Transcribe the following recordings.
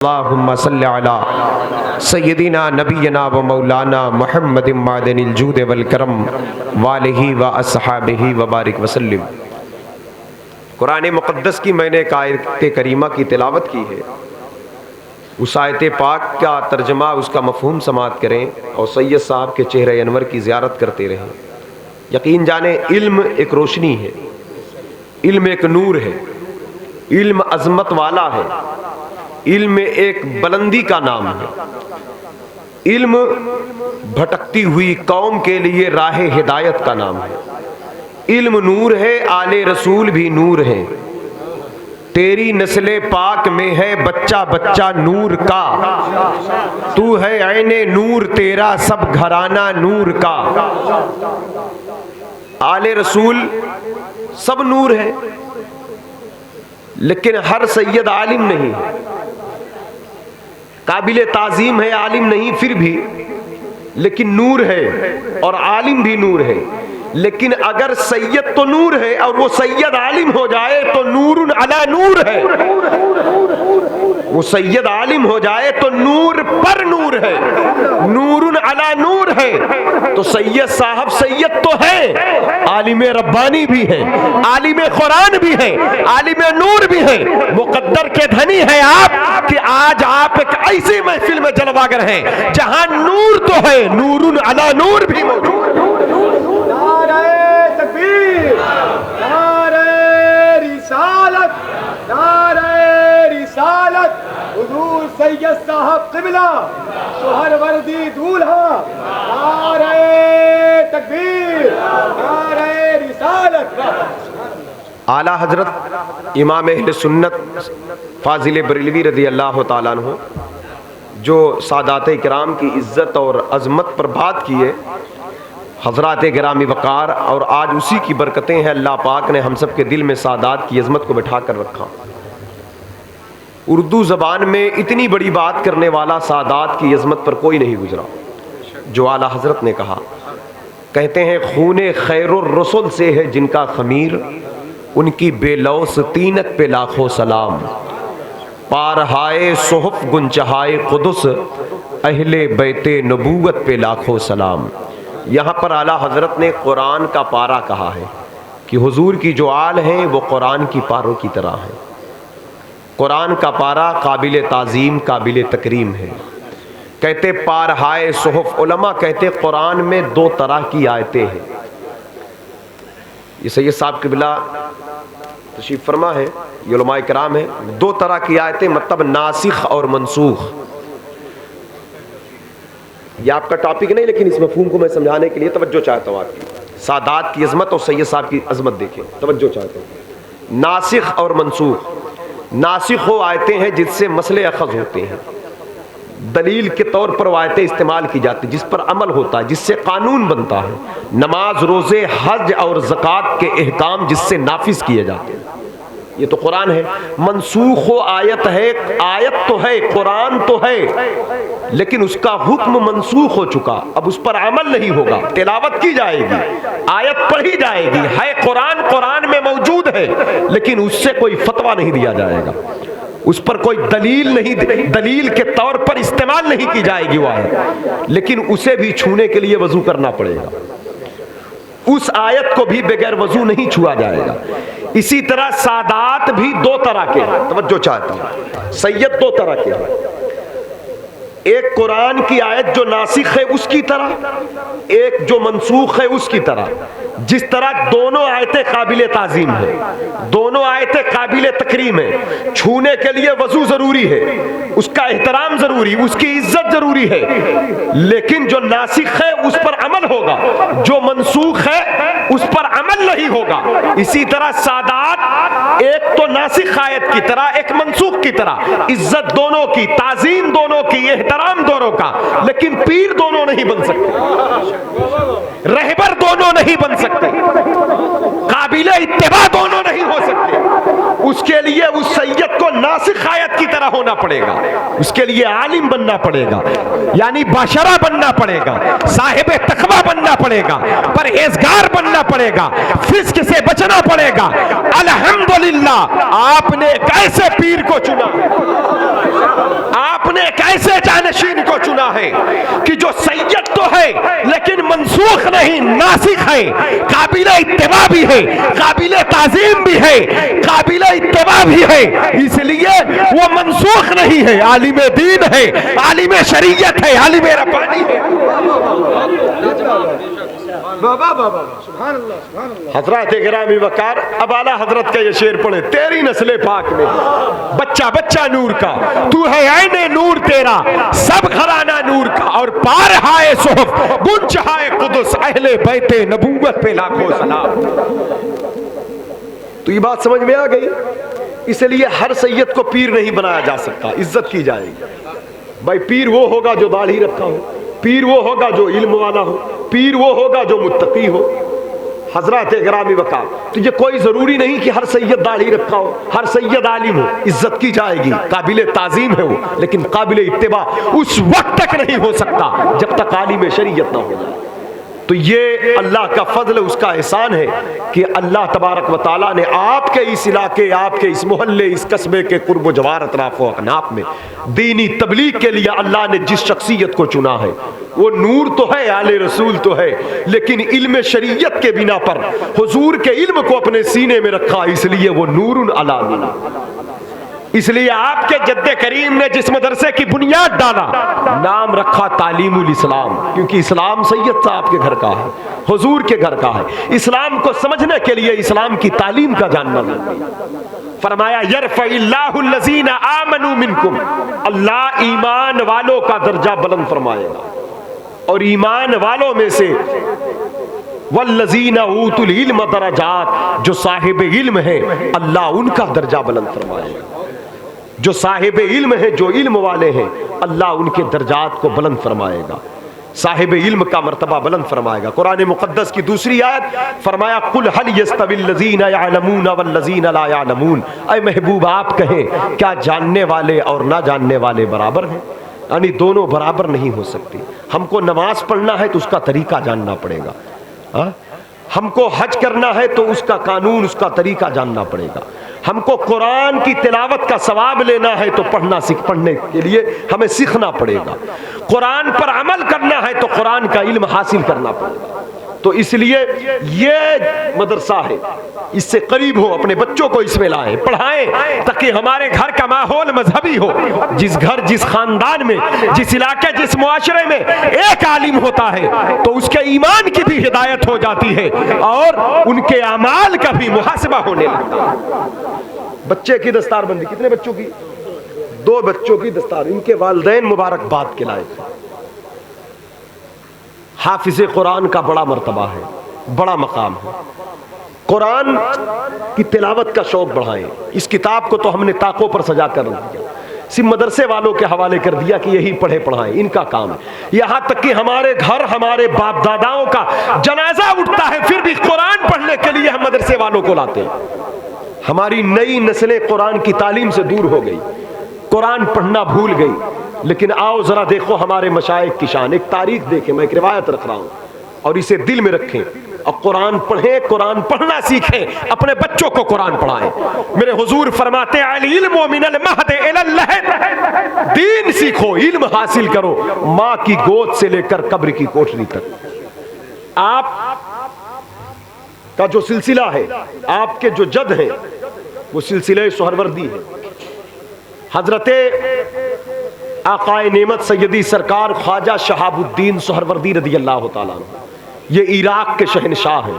اللہم صلی علی سیدنا نبینا و مولانا محمد معدن الجود والکرم والہ و اصحابہ وبارک وسلم۔ قرآن مقدس کی میں نے ایک آیت کریمہ کی تلاوت کی ہے، اس آیت پاک کا ترجمہ، اس کا مفہوم سماعت کریں اور سید صاحب کے چہرہ انور کی زیارت کرتے رہیں۔ یقین جانیں علم ایک روشنی ہے، علم ایک نور ہے، علم عظمت والا ہے، علم ایک بلندی کا نام ہے۔ علم بھٹکتی ہوئی قوم کے لیے راہ ہدایت کا نام ہے۔ علم نور ہے، آل رسول بھی نور ہے، تیری نسل پاک میں ہے بچہ بچہ نور کا، تو ہے عین نور تیرا سب گھرانہ نور کا۔ آل رسول سب نور ہے، لیکن ہر سید عالم نہیں ہے، قابل تعظیم ہے، عالم نہیں پھر بھی، لیکن نور ہے اور عالم بھی نور ہے۔ لیکن اگر سید تو نور ہے اور وہ سید عالم ہو جائے تو نور علی نور ہے، وہ سید عالم ہو جائے تو نور پر نور ہے، نور علی نور ہے۔ تو سید صاحب سید تو ہے، عالم ربانی بھی ہے، عالم قرآن بھی ہے، عالم نور بھی ہے، مقدر کے دھنی ہے آپ کہ آج آپ ایک ایسی محفل میں جلواگر ہیں جہاں نور تو ہے، نور علی نور بھی موجود ہے۔ حضور سید صاحب قبلہ سہر وردی دولہا، نعرہ تکبیر، نعرہ رسالت۔ اعلیٰ حضرت امام اہل سنت فاضل بریلوی رضی اللہ تعالیٰ عنہ جو سادات کرام کی عزت اور عظمت پر بات کیے، حضرات گرامی وقار، اور آج اسی کی برکتیں ہیں، اللہ پاک نے ہم سب کے دل میں سادات کی عظمت کو بٹھا کر رکھا۔ اردو زبان میں اتنی بڑی بات کرنے والا سادات کی عظمت پر کوئی نہیں گزرا جو اعلیٰ حضرت نے کہا۔ کہتے ہیں خون خیر الرسل سے ہے جن کا خمیر، ان کی بے لوث طینت پہ لاکھوں سلام، پارہائے صحف گنچہائے قدس، اہل بیت نبوت پہ لاکھوں سلام۔ یہاں پر اعلیٰ حضرت نے قرآن کا پارا کہا ہے کہ حضور کی جو آل ہیں وہ قرآن کی پاروں کی طرح ہیں۔ قرآن کا پارا قابل تعظیم، قابل تکریم ہے۔ کہتے پارہائے صحف، علماء کہتے قرآن میں دو طرح کی آیتیں ہیں۔ یہ سید صاحب قبلہ تشریف فرما ہے، یہ علماء کرام ہیں۔ دو طرح کی آیتیں مطلب ناسخ اور منسوخ۔ یہ آپ کا ٹاپک نہیں، لیکن اس مفہوم کو میں سمجھانے کے لیے توجہ چاہتا ہوں۔ آپ کی سادات کی عظمت اور سید صاحب کی عظمت دیکھیں، توجہ چاہتا ہوں۔ ناسخ اور منسوخ۔ ناسخ وہ آیتیں ہیں جس سے مسئلے اخذ ہوتے ہیں، دلیل کے طور پر وہ آیتیں استعمال کی جاتی ہیں، جس پر عمل ہوتا ہے، جس سے قانون بنتا ہے، نماز، روزے، حج اور زکوٰۃ کے احکام جس سے نافذ کیے جاتے ہیں۔ یہ تو قرآن ہے۔ منسوخ و آیت ہے، آیت تو ہے، قرآن تو ہے، لیکن اس کا حکم منسوخ ہو چکا، اب اس پر عمل نہیں ہوگا، تلاوت کی جائے گی، آیت پڑھی جائے گی، ہے قرآن، قرآن میں موجود ہے، لیکن اس سے کوئی فتویٰ نہیں دیا جائے گا، اس پر کوئی دلیل نہیں، دلیل کے طور پر استعمال نہیں کی جائے گی وہ آیت، لیکن اسے بھی چھونے کے لیے وضو کرنا پڑے گا، اس آیت کو بھی بغیر وضو نہیں چھوا جائے گا۔ اسی طرح سادات بھی دو طرح کے ہیں، توجہ چاہتا ہوں۔ سید دو طرح کے ہیں، ایک قرآن کی آیت جو ناسخ ہے اس کی طرح، ایک جو منسوخ ہے اس کی طرح۔ جس طرح دونوں آیتیں قابل تعظیم ہیں، دونوں آیتیں قابل تکریم ہیں، چھونے کے لیے وضو ضروری ہے، اس کا احترام ضروری، اس کی عزت ضروری ہے، لیکن جو ناسخ ہے اس پر عمل ہوگا، جو منسوخ ہے اس پر عمل نہیں ہوگا۔ اسی طرح سادات ایک تو ناسخ آیت کی طرح، ایک منسوخ کی طرح، عزت دونوں کی، تعظیم دونوں کی، احترام دونوں کا، لیکن پیر دونوں نہیں بن سکتے، رہبر دونوں نہیں بن سکتے، قابل اتباع دونوں نہیں ہو سکتے۔ اس کے لیے اس سید کو ناسخ آیت کی طرح ہونا پڑے گا، اس کے لیے عالم بننا پڑے گا، یعنی باشرہ بننا پڑے گا، صاحب تقویٰ بننا پڑے گا، پرہیزگار بننا پڑے گا، فسق سے بچنا پڑے گا۔ الحمدللہ آپ نے ایک ایسے پیر کو چنا آپ نے ایک ایسے جانشین کو چنا ہے کہ جو سید تو ہے لیکن منسوخ نہیں، ناسخ ہے، قابل اتباع بھی ہے، قابل تعظیم بھی ہے، قابل اتباع بھی ہے، اس لیے وہ منسوخ نہیں ہے، عالم دین ہے، عالم شریعت ہے، عالم ربانی ہے۔ بابا بابا سبحان اللہ سبحان اللہ۔ حضرات گرامی وقار، اب اعلیٰ حضرت کا یہ شعر پڑھیں، تیری نسل پاک میں بچہ بچہ نور کا، تو ہے عین نور تیرا، سب گھرانہ نور کا، اور پارہائے صحف گنجہائے قدس، اہل بیت نبوت پہ لاکھوں سلام۔ تو یہ بات سمجھ میں آ گئی؟ اس لیے ہر سید کو پیر نہیں بنایا جا سکتا، عزت کی جائے گی۔ بھائی پیر وہ ہوگا جو داڑھی رکھا ہو، پیر وہ ہوگا جو علم والا ہو، پیر وہ ہوگا جو متقی ہو۔ حضرات گرامی وقار، تو یہ کوئی ضروری نہیں کہ ہر سید داڑھی رکھا ہو، ہر سید عالم ہو، عزت کی جائے گی، قابل تعظیم ہے وہ، لیکن قابل اتباع اس وقت تک نہیں ہو سکتا جب تک عالم شریعت نہ ہو جائے۔ تو یہ اللہ کا فضل، اس کا احسان ہے کہ اللہ تبارک و تعالیٰ نے آپ کے اس علاقے، آپ کے اس محلے، اس قصبے کے قرب و جوار اطراف و اکناف میں دینی تبلیغ کے لیے اللہ نے جس شخصیت کو چنا ہے، وہ نور تو ہے، آل رسول تو ہے، لیکن علم شریعت کے بنا پر حضور کے علم کو اپنے سینے میں رکھا، اس لیے وہ نور علی نور۔ اس لیے آپ کے جد کریم نے جس مدرسے کی بنیاد ڈالا، نام رکھا تعلیم الاسلام، کیونکہ اسلام سید صاحب کے گھر کا ہے، حضور کے گھر کا ہے۔ اسلام کو سمجھنے کے لیے اسلام کی تعلیم کا جاننا ضروری ہے۔ فرمایا یرفع اللہ الذین آمنوا منکم، اللہ ایمان والوں کا درجہ بلند فرمائے گا، اور ایمان والوں میں سے والذین اوتوا العلم درجات، جو صاحب علم ہے اللہ ان کا درجہ بلند فرمائے گا، جو صاحب علم ہے، جو علم والے ہیں، اللہ ان کے درجات کو بلند فرمائے گا، صاحب علم کا مرتبہ بلند فرمائے گا۔ قرآن مقدس کی دوسری آیت فرمایا قل هل يستوي الذين يعلمون والذين لا يعلمون، اے محبوب آپ کہیں کیا جاننے والے اور نہ جاننے والے برابر ہیں؟ یعنی دونوں برابر نہیں ہو سکتے۔ ہم کو نماز پڑھنا ہے تو اس کا طریقہ جاننا پڑے گا، ہم کو حج کرنا ہے تو اس کا قانون، اس کا طریقہ جاننا پڑے گا، ہم کو قرآن کی تلاوت کا ثواب لینا ہے تو پڑھنے کے لیے ہمیں سیکھنا پڑے گا، قرآن پر عمل کرنا ہے تو قرآن کا علم حاصل کرنا پڑے گا۔ تو اس لیے یہ مدرسہ ہے، اس سے قریب ہو، اپنے بچوں کو اس میں لائیں، پڑھائیں، تاکہ ہمارے گھر کا ماحول مذہبی ہو۔ جس گھر، جس خاندان میں، جس علاقے، جس معاشرے میں ایک عالم ہوتا ہے تو اس کے ایمان کی بھی ہدایت ہو جاتی ہے اور ان کے اعمال کا بھی محاسبہ ہونے لگتا ہے۔ بچے کی دستار بندی، کتنے بچوں کی؟ 2 بچوں کی دستار، ان کے والدین مبارکباد کے لائق۔ حافظ قرآن کا بڑا مرتبہ ہے، بڑا مقام ہے۔ قرآن کی تلاوت کا شوق بڑھائیں۔ اس کتاب کو تو ہم نے طاقوں پر سجا کر رکھ دیا، صرف مدرسے والوں کے حوالے کر دیا کہ یہی پڑھے پڑھائیں، ان کا کام ہے۔ یہاں تک کہ ہمارے گھر، ہمارے باپ داداؤں کا جنازہ اٹھتا ہے، پھر بھی قرآن پڑھنے کے لیے ہم مدرسے والوں کو لاتے ہیں۔ ہماری نئی نسلیں قرآن کی تعلیم سے دور ہو گئی، قرآن پڑھنا بھول گئی۔ لیکن آؤ ذرا دیکھو ہمارے مشائخ کی شان، ایک تاریخ دیکھیں، میں ایک روایت رکھ رہا ہوں اور اسے دل میں رکھیں، اور قرآن پڑھیں، قرآن پڑھنا سیکھیں، اپنے بچوں کو قرآن پڑھائیں۔ میرے حضور فرماتے ہیں العلم من المہد الی اللحد، دین سیکھو، علم حاصل کرو، ماں کی گود سے لے کر قبر کی کوٹھری تک۔ آپ کا جو سلسلہ ہے، آپ کے جو جد ہیں، وہ سلسلہ سہروردی ہے۔ حضرت آقائے نعمت سیدی سرکار خواجہ شہاب الدین سہروردی رضی اللہ تعالیٰ عنہ، یہ عراق کے شہنشاہ ہیں،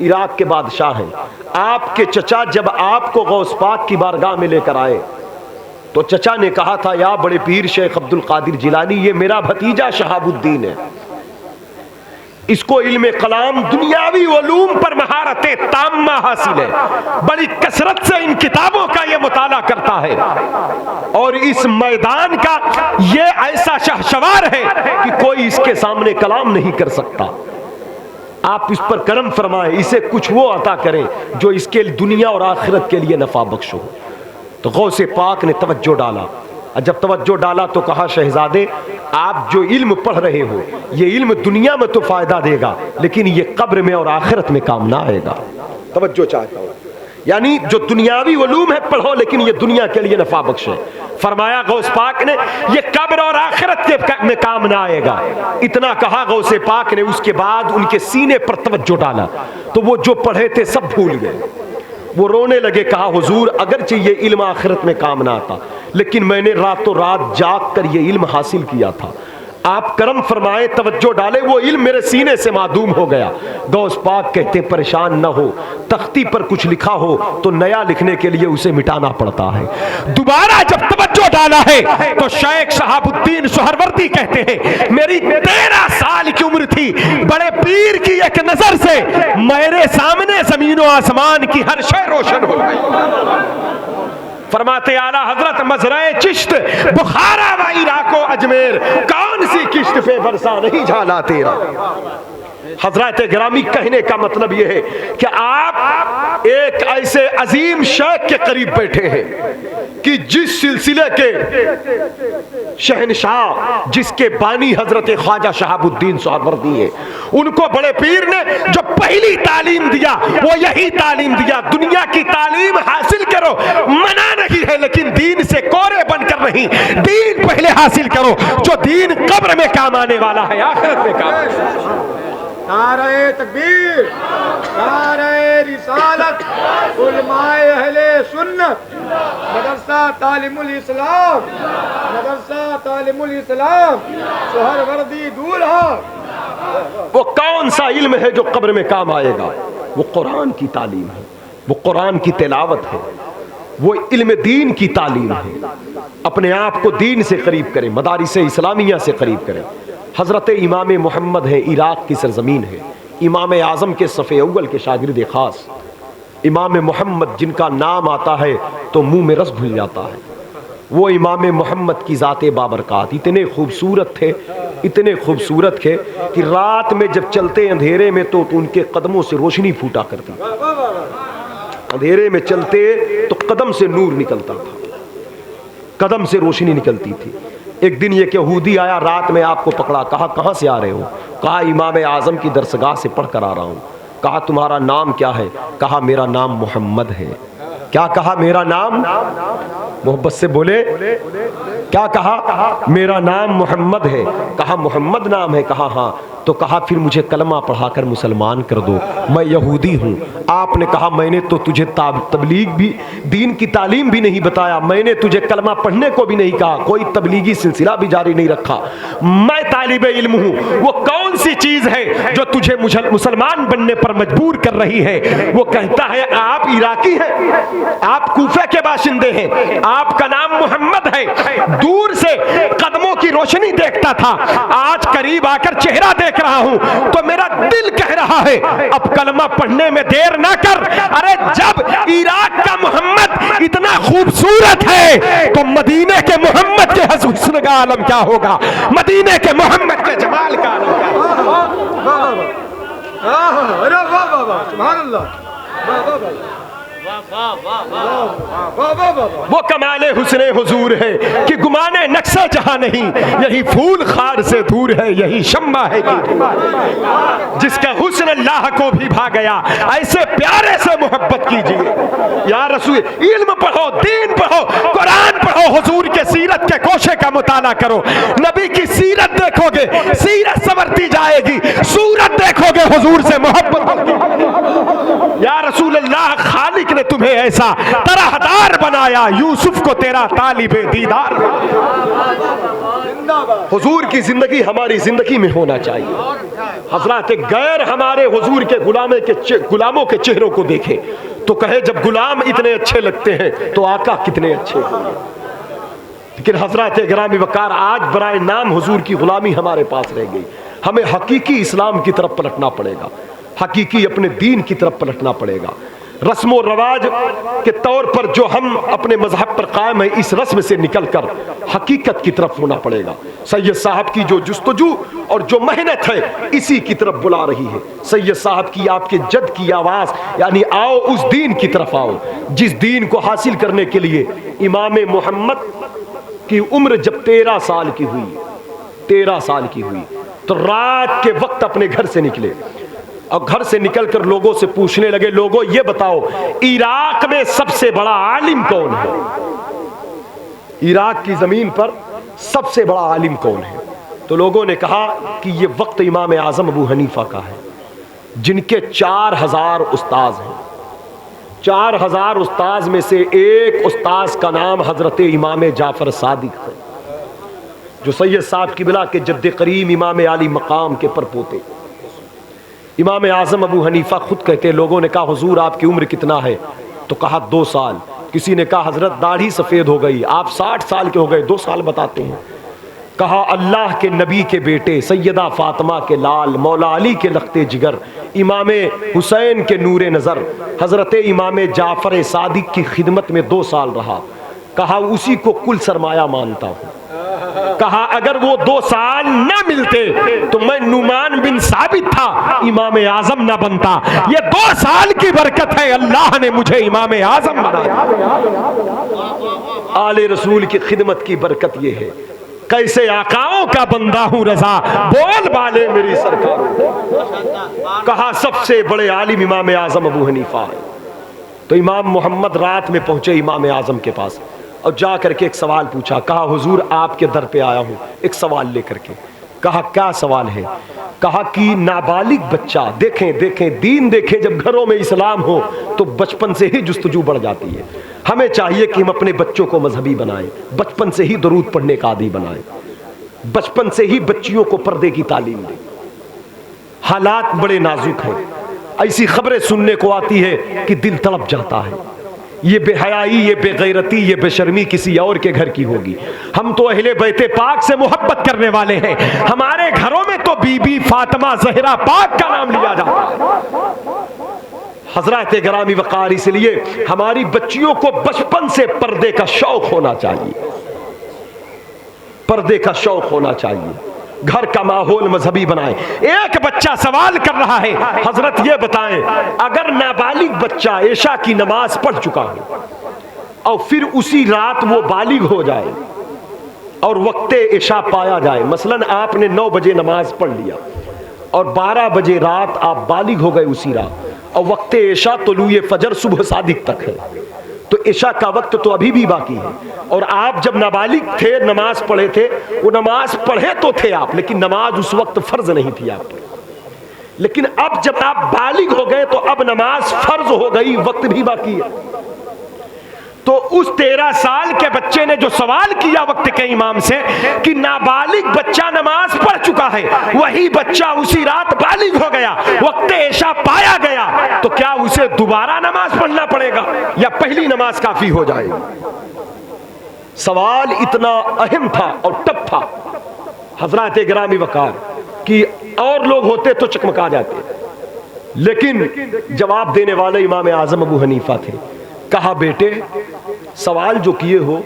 عراق کے بادشاہ ہیں۔ آپ کے چچا جب آپ کو غوث پاک کی بارگاہ میں لے کر آئے تو چچا نے کہا تھا یا بڑے پیر شیخ عبد القادر جیلانی، یہ میرا بھتیجا شہاب الدین ہے، اس کو علم کلام، دنیاوی علوم پر مہارت تامہ حاصل ہے، بڑی کثرت سے ان کتابوں کا یہ مطالعہ کرتا ہے، اور اس میدان کا یہ ایسا شہسوار ہے کہ کوئی اس کے سامنے کلام نہیں کر سکتا۔ آپ اس پر کرم فرمائیں، اسے کچھ وہ عطا کریں جو اس کے دنیا اور آخرت کے لیے نفع بخش ہو۔ تو غوث پاک نے توجہ ڈالا، جب توجہ ڈالا تو کہا شہزادے آپ جو علم پڑھ رہے ہو یہ علم دنیا میں تو فائدہ دے گا لیکن یہ قبر میں اور آخرت میں کام نہ آئے گا۔ توجہ چاہتا ہوں، یعنی جو دنیاوی علوم ہے پڑھو لیکن یہ دنیا کے لیے نفع بخش ہے. فرمایا غوث پاک نے یہ قبر اور آخرت کے میں کام نہ آئے گا. اتنا کہا غوث پاک نے، اس کے بعد ان کے سینے پر توجہ ڈالا تو وہ جو پڑھے تھے سب بھول گئے. وہ رونے لگے، کہا حضور اگرچہ یہ علم آخرت میں کام نہ آتا لیکن میں نے راتوں رات جاگ کر یہ علم حاصل کیا تھا. آپ کرم فرمائے، توجہ ڈالے، وہ علم میرے سینے سے معدوم ہو گیا. غوث پاک کہتے پریشان نہ ہو، تختی پر کچھ لکھا ہو تو نیا لکھنے کے لیے اسے مٹانا پڑتا ہے. دوبارہ جب توجہ ڈالا ہے تو شیخ شہاب الدین سہروردی کہتے ہیں میری 13 سال کی عمر تھی، بڑے پیر کی ایک نظر سے میرے سامنے زمین و آسمان کی ہر شے روشن ہو گئی. فرماتے اعلیٰ حضرت مزرعہ چشت بخارا و عراق و اجمیر، کون سی کشت پہ برسا نہیں جھالا تیرا. حضرات گرامی کہنے کا مطلب یہ ہے کہ آپ ایک ایسے عظیم شیخ کے قریب بیٹھے ہیں کہ جس سلسلے کے شہنشاہ، جس کے بانی حضرت خواجہ شہاب الدین سہروردی ہیں، ان کو بڑے پیر نے جو پہلی تعلیم دیا وہ یہی تعلیم دیا، دنیا کی تعلیم حاصل کرو، منع نہیں ہے لیکن دین سے کورے بن کر نہیں، دین پہلے حاصل کرو، جو دین قبر میں کام آنے والا ہے آخرت میں کام آنے والا ہے. نعرہ تکبیر، نعرہ رسالت، علماء اہل سنت، مدرسہ تعلیم الاسلام، مدرسہ تعلیم الاسلام، سہروردی دولہا. وہ کون سا علم ہے جو قبر میں کام آئے گا؟ وہ قرآن کی تعلیم ہے، وہ قرآن کی تلاوت ہے، وہ علم دین کی تعلیم ہے. اپنے آپ کو دین سے قریب کریں، مدارس اسلامیہ سے قریب کریں. حضرت امام محمد ہے، عراق کی سرزمین ہے، امام اعظم کے صف اول کے شاگرد خاص. امام محمد جن کا نام آتا ہے تو منہ میں رس گھل جاتا ہے. وہ امام محمد کی ذات بابرکات اتنے خوبصورت تھے، اتنے خوبصورت تھے کہ رات میں جب چلتے اندھیرے میں تو ان کے قدموں سے روشنی پھوٹا کرتی. اندھیرے میں چلتے تو قدم سے نور نکلتا تھا، قدم سے روشنی نکلتی تھی. ایک دن ایک یہودی آیا، رات میں آپ کو پکڑا، کہا کہاں سے آ رہے ہو؟ کہا امام اعظم کی درسگاہ سے پڑھ کر آ رہا ہوں. کہا تمہارا نام کیا ہے؟ کہا میرا نام محمد ہے. کیا کہا؟ میرا نام، محبت سے بولے کیا کہا؟ میرا نام محمد ہے. کہا محمد نام ہے؟ کہا ہاں. تو کہا پھر مجھے کلمہ پڑھا کر مسلمان کر دو، میں یہودی ہوں. آپ نے کہا میں نے تو تجھے تبلیغ بھی، دین کی تعلیم بھی نہیں بتایا، میں نے تجھے کلمہ پڑھنے کو بھی نہیں کہا، کوئی تبلیغی سلسلہ بھی جاری نہیں رکھا، میں طالب علم ہوں. وہ کون سی چیز ہے جو تجھے مسلمان بننے پر مجبور کر رہی ہے؟ وہ کہتا ہے آپ عراقی ہیں، آپ کوفہ کے باشندے ہیں، آپ کا نام محمد ہے. دور سے قدموں کی روشنی دیکھتا تھا، آج قریب آ کر چہرہ دیکھ رہا ہوں تو میرا دل کہہ رہا ہے اب کلمہ پڑھنے میں دیر نہ کر. ارے جب عراق کا محمد اتنا خوبصورت ہے تو مدینے کے محمد کے حسن کا عالم کیا ہوگا، مدینے کے محمد کے جمال کا عالم کیا ہوگا. سبحان اللہ. وہ کمال حسن حضور ہے کہ گمانے نقشہ جہاں نہیں، یہی پھول خار سے دور ہے، یہی شمع ہے جس کا حسن اللہ کو بھی بھا گیا. ایسے پیارے سے محبت کیجیے یا رسول. علم پڑھو، دین پڑھو، قرآن پڑھو، حضور کے سیرت کے کوشے کا مطالعہ کرو. نبی کی سیرت دیکھو گے سیرت سنورتی جائے گی، صورت دیکھو گے حضور سے محبت. یا رسول اللہ خالق نے تمہیں ایسا طرح دار بنایا، یوسف کو تیرا طالب دیدار. حضور کی زندگی ہماری زندگی میں ہونا چاہیے. حضرات غیر ہمارے حضور کے غلاموں کے چہروں کو دیکھیں تو کہے جب غلام اتنے اچھے لگتے ہیں تو آقا کتنے اچھے ہوں گے. لیکن حضرات گرامی وقار آج برائے نام حضور کی غلامی ہمارے پاس رہ گئی. ہمیں حقیقی اسلام کی طرف پلٹنا پڑے گا، حقیقی اپنے دین کی طرف پلٹنا پڑے گا. رسم و رواج کے طور پر جو ہم اپنے مذہب پر قائم ہیں، اس رسم سے نکل کر حقیقت کی طرف ہونا پڑے گا. سید صاحب کی جو جستجو اور جو محنت ہے اسی کی طرف بلا رہی ہے. سید صاحب کی، آپ کے جد کی آواز، یعنی آؤ اس دین کی طرف آؤ جس دین کو حاصل کرنے کے لیے امام محمد کی عمر جب 13 سال کی ہوئی، 13 سال کی ہوئی تو رات کے وقت اپنے گھر سے نکلے اور گھر سے نکل کر لوگوں سے پوچھنے لگے, لوگوں یہ بتاؤ عراق میں سب سے بڑا عالم کون ہے؟ عراق کی زمین پر سب سے بڑا عالم کون ہے؟ تو لوگوں نے کہا کہ یہ وقت امام اعظم ابو حنیفہ کا ہے, جن کے 4000 استاذ ہیں. 4000 استاذ میں سے ایک استاذ کا نام حضرت امام جعفر صادق ہے, جو سید صاحب کی بلا کے جد کریم امام عالی مقام کے پرپوتے. امام اعظم ابو حنیفہ خود کہتے, لوگوں نے کہا حضور آپ کی عمر کتنا ہے؟ تو کہا 2 سال. کسی نے کہا حضرت داڑھی سفید ہو گئی, آپ 60 سال کے ہو گئے, 2 سال بتاتے ہیں. کہا اللہ کے نبی کے بیٹے, سیدہ فاطمہ کے لال, مولا علی کے لخت جگر, امام حسین کے نور نظر, حضرت امام جعفر صادق کی خدمت میں 2 سال رہا. کہا اسی کو کل سرمایہ مانتا ہوں. کہا اگر وہ 2 سال نہ ملتے تو میں نعمان بن ثابت تھا, امام اعظم نہ بنتا. یہ 2 سال کی برکت ہے, اللہ نے مجھے امام اعظم بنایا. آل رسول کی خدمت کی برکت یہ ہے. کیسے آقاؤں کا بندہ ہوں رضا, بول بالے میری سرکار. کہا سب سے بڑے عالم امام اعظم ابو حنیفہ ہے. تو امام محمد رات میں پہنچے امام اعظم کے پاس اور جا کر کے ایک سوال پوچھا. کہا حضور آپ کے در پہ آیا ہوں ایک سوال لے کر کے. کہا کیا سوال ہے؟ کہا کہ نابالغ بچہ, دیکھیں دین دیکھیں, جب گھروں میں اسلام ہو تو بچپن سے ہی جستجو بڑھ جاتی ہے. ہمیں چاہیے کہ ہم اپنے بچوں کو مذہبی بنائیں, بچپن سے ہی درود پڑھنے کا عادی بنائیں, بچپن سے ہی بچیوں کو پردے کی تعلیم دیں. حالات بڑے نازک ہیں, ایسی خبریں سننے کو آتی ہے کہ دل تڑپ جاتا ہے. یہ بے حیائی, یہ بے غیرتی, یہ بے شرمی کسی اور کے گھر کی ہوگی. ہم تو اہل بیت پاک سے محبت کرنے والے ہیں, ہمارے گھروں میں تو بی بی فاطمہ زہرا پاک کا نام لیا جاتا ہے. حضرات گرامی وقار, اس لیے ہماری بچیوں کو بچپن سے پردے کا شوق ہونا چاہیے, پردے کا شوق ہونا چاہیے. گھر کا ماحول مذہبی بنائیں. ایک بچہ سوال کر رہا ہے, حضرت یہ بتائیں اگر نابالغ بچہ عشاء کی نماز پڑھ چکا ہے اور پھر اسی رات وہ بالغ ہو جائے اور وقت عشاء پایا جائے, مثلا آپ نے 9 بجے نماز پڑھ لیا اور 12 بجے رات آپ بالغ ہو گئے اسی رات, اور وقت عشاء طلوع فجر صبح صادق تک ہے, تو عشاء کا وقت تو ابھی بھی باقی ہے. اور آپ جب نابالغ تھے نماز پڑھے تھے, وہ نماز پڑھے تو تھے آپ, لیکن نماز اس وقت فرض نہیں تھی آپ پر. لیکن اب جب آپ بالغ ہو گئے تو اب نماز فرض ہو گئی, وقت بھی باقی ہے. تو اس 13 سال کے بچے نے جو سوال کیا وقت کے امام سے کہ نابالغ بچہ نماز پڑھ چکا ہے, وہی بچہ اسی رات بالغ ہو گیا, وقت عشاء پایا گیا, تو کیا اسے دوبارہ نماز پڑھنا پڑے گا یا پہلی نماز کافی ہو جائے گی؟ سوال اتنا اہم تھا اور ٹف تھا حضرات گرامی وقار کہ اور لوگ ہوتے تو چکمکا جاتے, لیکن جواب دینے والے امام اعظم ابو حنیفہ تھے. کہا بیٹے سوال جو کیے ہو,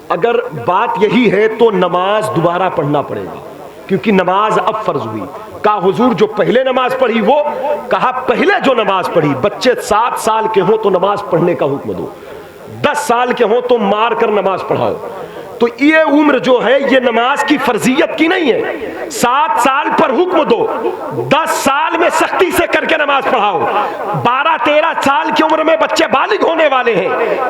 اگر بات یہی ہے تو نماز دوبارہ پڑھنا پڑے گا, کیونکہ نماز اب فرض ہوئی. کہا حضور جو پہلے نماز پڑھی وہ؟ کہا پہلے جو نماز پڑھی, بچے 7 سال کے ہوں تو نماز پڑھنے کا حکم دو, 10 سال کے ہوں تو مار کر نماز پڑھاؤ. تو یہ عمر جو ہے یہ نماز کی فرضیت کی نہیں ہے. 7 سال پر حکم دو, 10 سال میں سختی سے کر کے نماز پڑھاؤ. 12-13 سال کی عمر میں بچے بالغ ہونے والے ہیں.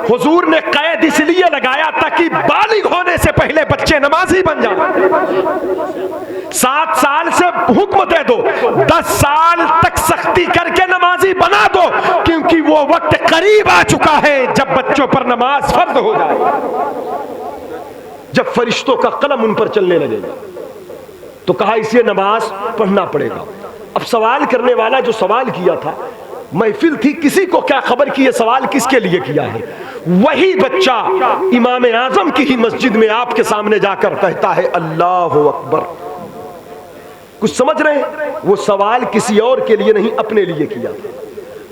حضور نے قید اس لیے لگایا تاکہ بالغ ہونے سے پہلے بچے نمازی بن جائیں. 7 سال سے حکم دے دو, 10 سال تک سختی کر کے نمازی بنا دو, کیونکہ وہ وقت قریب آ چکا ہے جب بچوں پر نماز فرض ہو جائے, جب فرشتوں کا قلم ان پر چلنے لگے گا. تو کہا اسے نماز پڑھنا پڑے گا. اب سوال کرنے والا جو سوال کیا تھا, محفل تھی, کسی کو کیا خبر کہ یہ سوال کس کے لیے کیا ہے. وہی بچہ امام اعظم کی ہی مسجد میں آپ کے سامنے جا کر کہتا ہے اللہ اکبر. کچھ سمجھ رہے ہیں؟ وہ سوال کسی اور کے لیے نہیں, اپنے لیے کیا.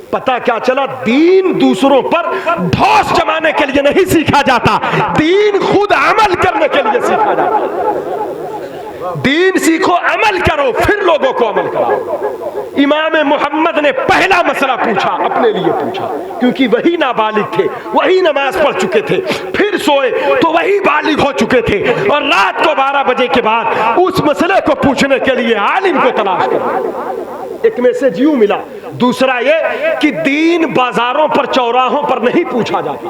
پتا کیا چلا, دین دوسروں پر ڈھوس جمانے کے لیے نہیں سیکھا جاتا, دین خود عمل کرنے کے لیے سیکھا جاتا. دین سیکھو, عمل کرو, پھر لوگوں کو عمل کراؤ. امام محمد نے پہلا مسئلہ پوچھا, اپنے لیے پوچھا, کیونکہ وہی نابالغ تھے, وہی نماز پڑھ چکے تھے, پھر سوئے تو وہی بالغ ہو چکے تھے, اور رات کو 12 بجے کے بعد اس مسئلے کو پوچھنے کے لیے عالم کو تلاش کرا. ایک میسج یوں ملا، دوسرا یہ کہ دین بازاروں پر چوراہوں پر نہیں پوچھا جاتا،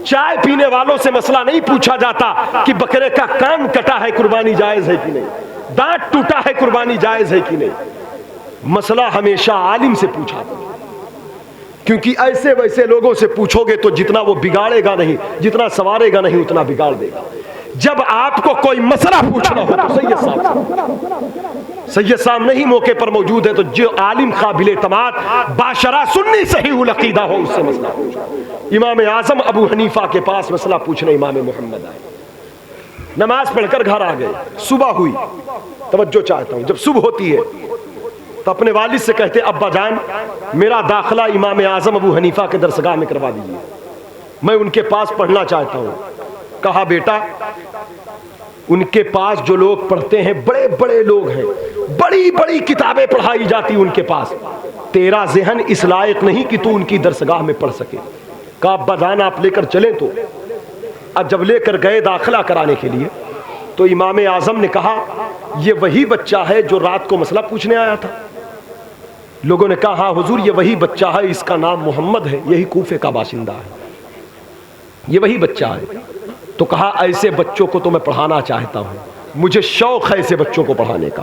چائے پینے والوں سے مسئلہ نہیں پوچھا جاتا کہ بکرے کا کان کٹا ہے قربانی جائز ہے کہ نہیں، دانت ٹوٹا ہے قربانی جائز ہے کہ نہیں، مسئلہ ہمیشہ عالم سے پوچھا جاتا، کیونکہ ایسے ویسے لوگوں سے پوچھو گے تو جتنا وہ بگاڑے گا نہیں، جتنا سنوارے گا نہیں، اتنا بگاڑ دے گا۔ جب آپ کو کوئی مسئلہ پوچھنا ہو تو سید صاحب نہیں موقع پر موجود ہے تو جو عالم قابل اعتماد باشرہ سنی صحیح العقیدہ ہو اس سے مسئلہ پوچھو۔ امام اعظم ابو حنیفہ کے پاس مسئلہ پوچھنے امام محمد آئے، نماز پڑھ کر گھر آ گئے، صبح ہوئی، توجہ چاہتا ہوں، جب صبح ہوتی ہے تو اپنے والد سے کہتے ابا جان میرا داخلہ امام اعظم ابو حنیفہ کے درسگاہ میں کروا دیجیے، میں ان کے پاس پڑھنا چاہتا ہوں۔ کہا بیٹا ان کے پاس جو لوگ پڑھتے ہیں بڑے بڑے لوگ ہیں، بڑی بڑی کتابیں پڑھائی جاتی ان کے پاس، تیرا ذہن اس لائق نہیں کہ تو ان کی درسگاہ میں پڑھ سکے۔ کہا ابا جان آپ لے کر چلیں تو۔ اب جب لے کر گئے داخلہ کرانے کے لیے تو امام اعظم نے کہا یہ وہی بچہ ہے جو رات کو مسئلہ پوچھنے آیا تھا؟ لوگوں نے کہا ہاں حضور یہ وہی بچہ ہے، اس کا نام محمد ہے، یہی کوفے کا باشندہ ہے، یہ وہی بچہ ہے۔ تو کہا ایسے بچوں کو تو میں پڑھانا چاہتا ہوں، مجھے شوق ہے ایسے بچوں کو پڑھانے کا،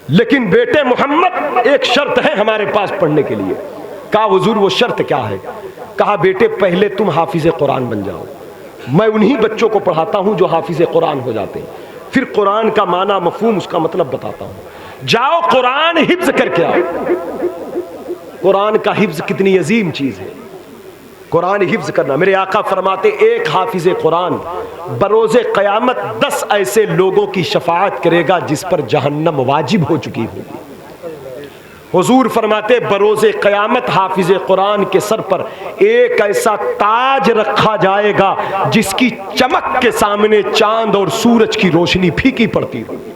لیکن بیٹے محمد ایک شرط ہے ہمارے پاس پڑھنے کے لیے۔ کہا حضور وہ شرط کیا ہے؟ کہا بیٹے پہلے تم حافظ قرآن بن جاؤ، میں انہی بچوں کو پڑھاتا ہوں جو حافظ قرآن ہو جاتے ہیں، پھر قرآن کا معنی مفہوم اس کا مطلب بتاتا ہوں، جاؤ قرآن حفظ کر کے آؤ۔ قرآن کا حفظ کتنی عظیم چیز ہے، قرآن حفظ کرنا۔ میرے آقا فرماتے ایک حافظ قرآن بروز قیامت 10 ایسے لوگوں کی شفاعت کرے گا جس پر جہنم واجب ہو چکی ہوگی۔ حضور فرماتے بروز قیامت حافظ قرآن کے سر پر ایک ایسا تاج رکھا جائے گا جس کی چمک کے سامنے چاند اور سورج کی روشنی پھیکی پڑتی ہوگی۔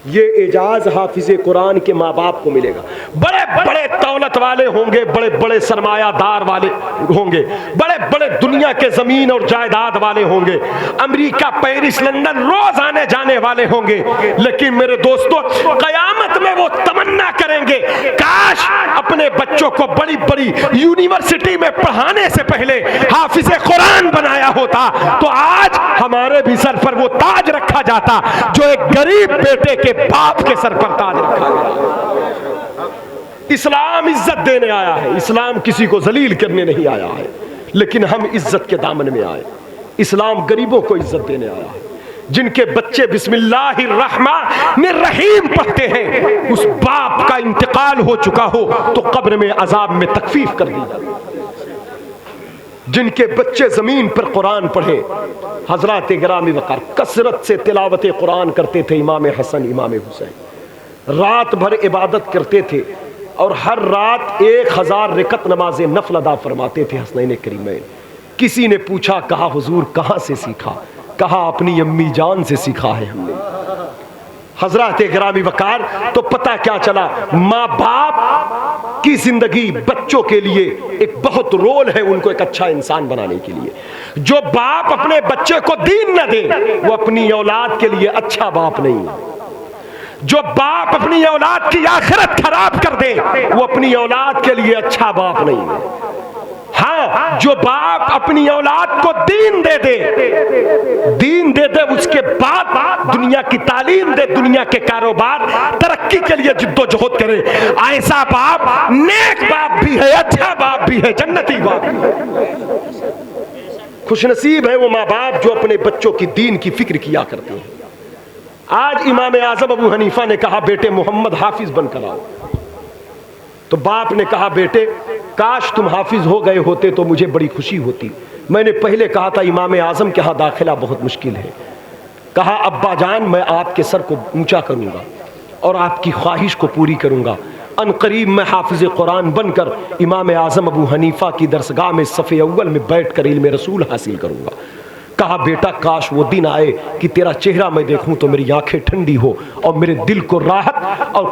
یہ اعجاز حافظ قرآن کے ماں باپ کو ملے گا۔ بڑے بڑے دولت والے ہوں گے، بڑے بڑے سرمایہ دار والے ہوں گے، بڑے بڑے دنیا کے زمین اور جائیداد والے ہوں گے، امریکہ پیرس لندن روز آنے جانے والے ہوں گے، لیکن میرے دوستو قیامت میں وہ تمنا کریں گے کاش اپنے بچوں کو بڑی بڑی یونیورسٹی میں پڑھانے سے پہلے حافظ قرآن بنایا ہوتا تو آج ہمارے بھی سر پر وہ تاج رکھا جاتا جو ایک غریب بیٹے کے باپ کے سر پر تاج رکھا گیا۔ اسلام عزت دینے آیا ہے، اسلام کسی کو ذلیل کرنے نہیں آیا ہے، لیکن ہم عزت کے دامن میں آئے۔ اسلام غریبوں کو عزت دینے آیا ہے۔ جن کے بچے بسم اللہ الرحمن الرحیم پڑھتے ہیں اس باپ کا انتقال ہو چکا ہو تو قبر میں عذاب میں تخفیف کر دی جاتی۔ جن کے بچے زمین پر قرآن پڑھے، حضرات گرامی وقار کثرت سے تلاوت قرآن کرتے تھے امام حسن امام حسین، رات بھر عبادت کرتے تھے اور ہر رات 1000 رکعت نماز نفل ادا فرماتے تھے حسنین کریمین۔ کسی نے پوچھا کہا حضور کہاں سے سیکھا؟ کہا اپنی امی جان سے سیکھا ہے ہم نے۔ حضرات گرامی وقار تو پتہ کیا چلا، ماں باپ کی زندگی بچوں کے لیے ایک بہت رول ہے ان کو ایک اچھا انسان بنانے کے لیے۔ جو باپ اپنے بچے کو دین نہ دے وہ اپنی اولاد کے لیے اچھا باپ نہیں۔ جو باپ اپنی اولاد کی آخرت خراب کر دے وہ اپنی اولاد کے لیے اچھا باپ نہیں۔ ہاں جو باپ اپنی اولاد کو دین دے دے اس کے بعد دنیا کی تعلیم دے، دنیا کے کاروبار ترقی کے لیے جد و جہد کرے، ایسا باپ نیک باپ بھی ہے، اچھا باپ بھی ہے، جنتی باپ بھی ہے۔ خوش نصیب ہے وہ ماں باپ جو اپنے بچوں کی دین کی فکر کیا کرتے ہیں۔ آج امام اعظم ابو حنیفہ نے کہا بیٹے محمد حافظ بن کر آؤ، تو باپ نے کہا بیٹے کاش تم حافظ ہو گئے ہوتے تو مجھے بڑی خوشی ہوتی، میں نے پہلے کہا تھا امام اعظم کے ہاں داخلہ بہت مشکل ہے۔ کہا ابا جان میں آپ کے سر کو اونچا کروں گا اور آپ کی خواہش کو پوری کروں گا، ان قریب میں حافظ قرآن بن کر امام اعظم ابو حنیفہ کی درسگاہ میں صف اول میں بیٹھ کر علم رسول حاصل کروں گا۔ کہا بیٹا کاش وہ دن آئے کہ تیرا چہرہ میں دیکھوں تو میری آنکھیں ٹھنڈی ہو اور میرے دل کو راحت اور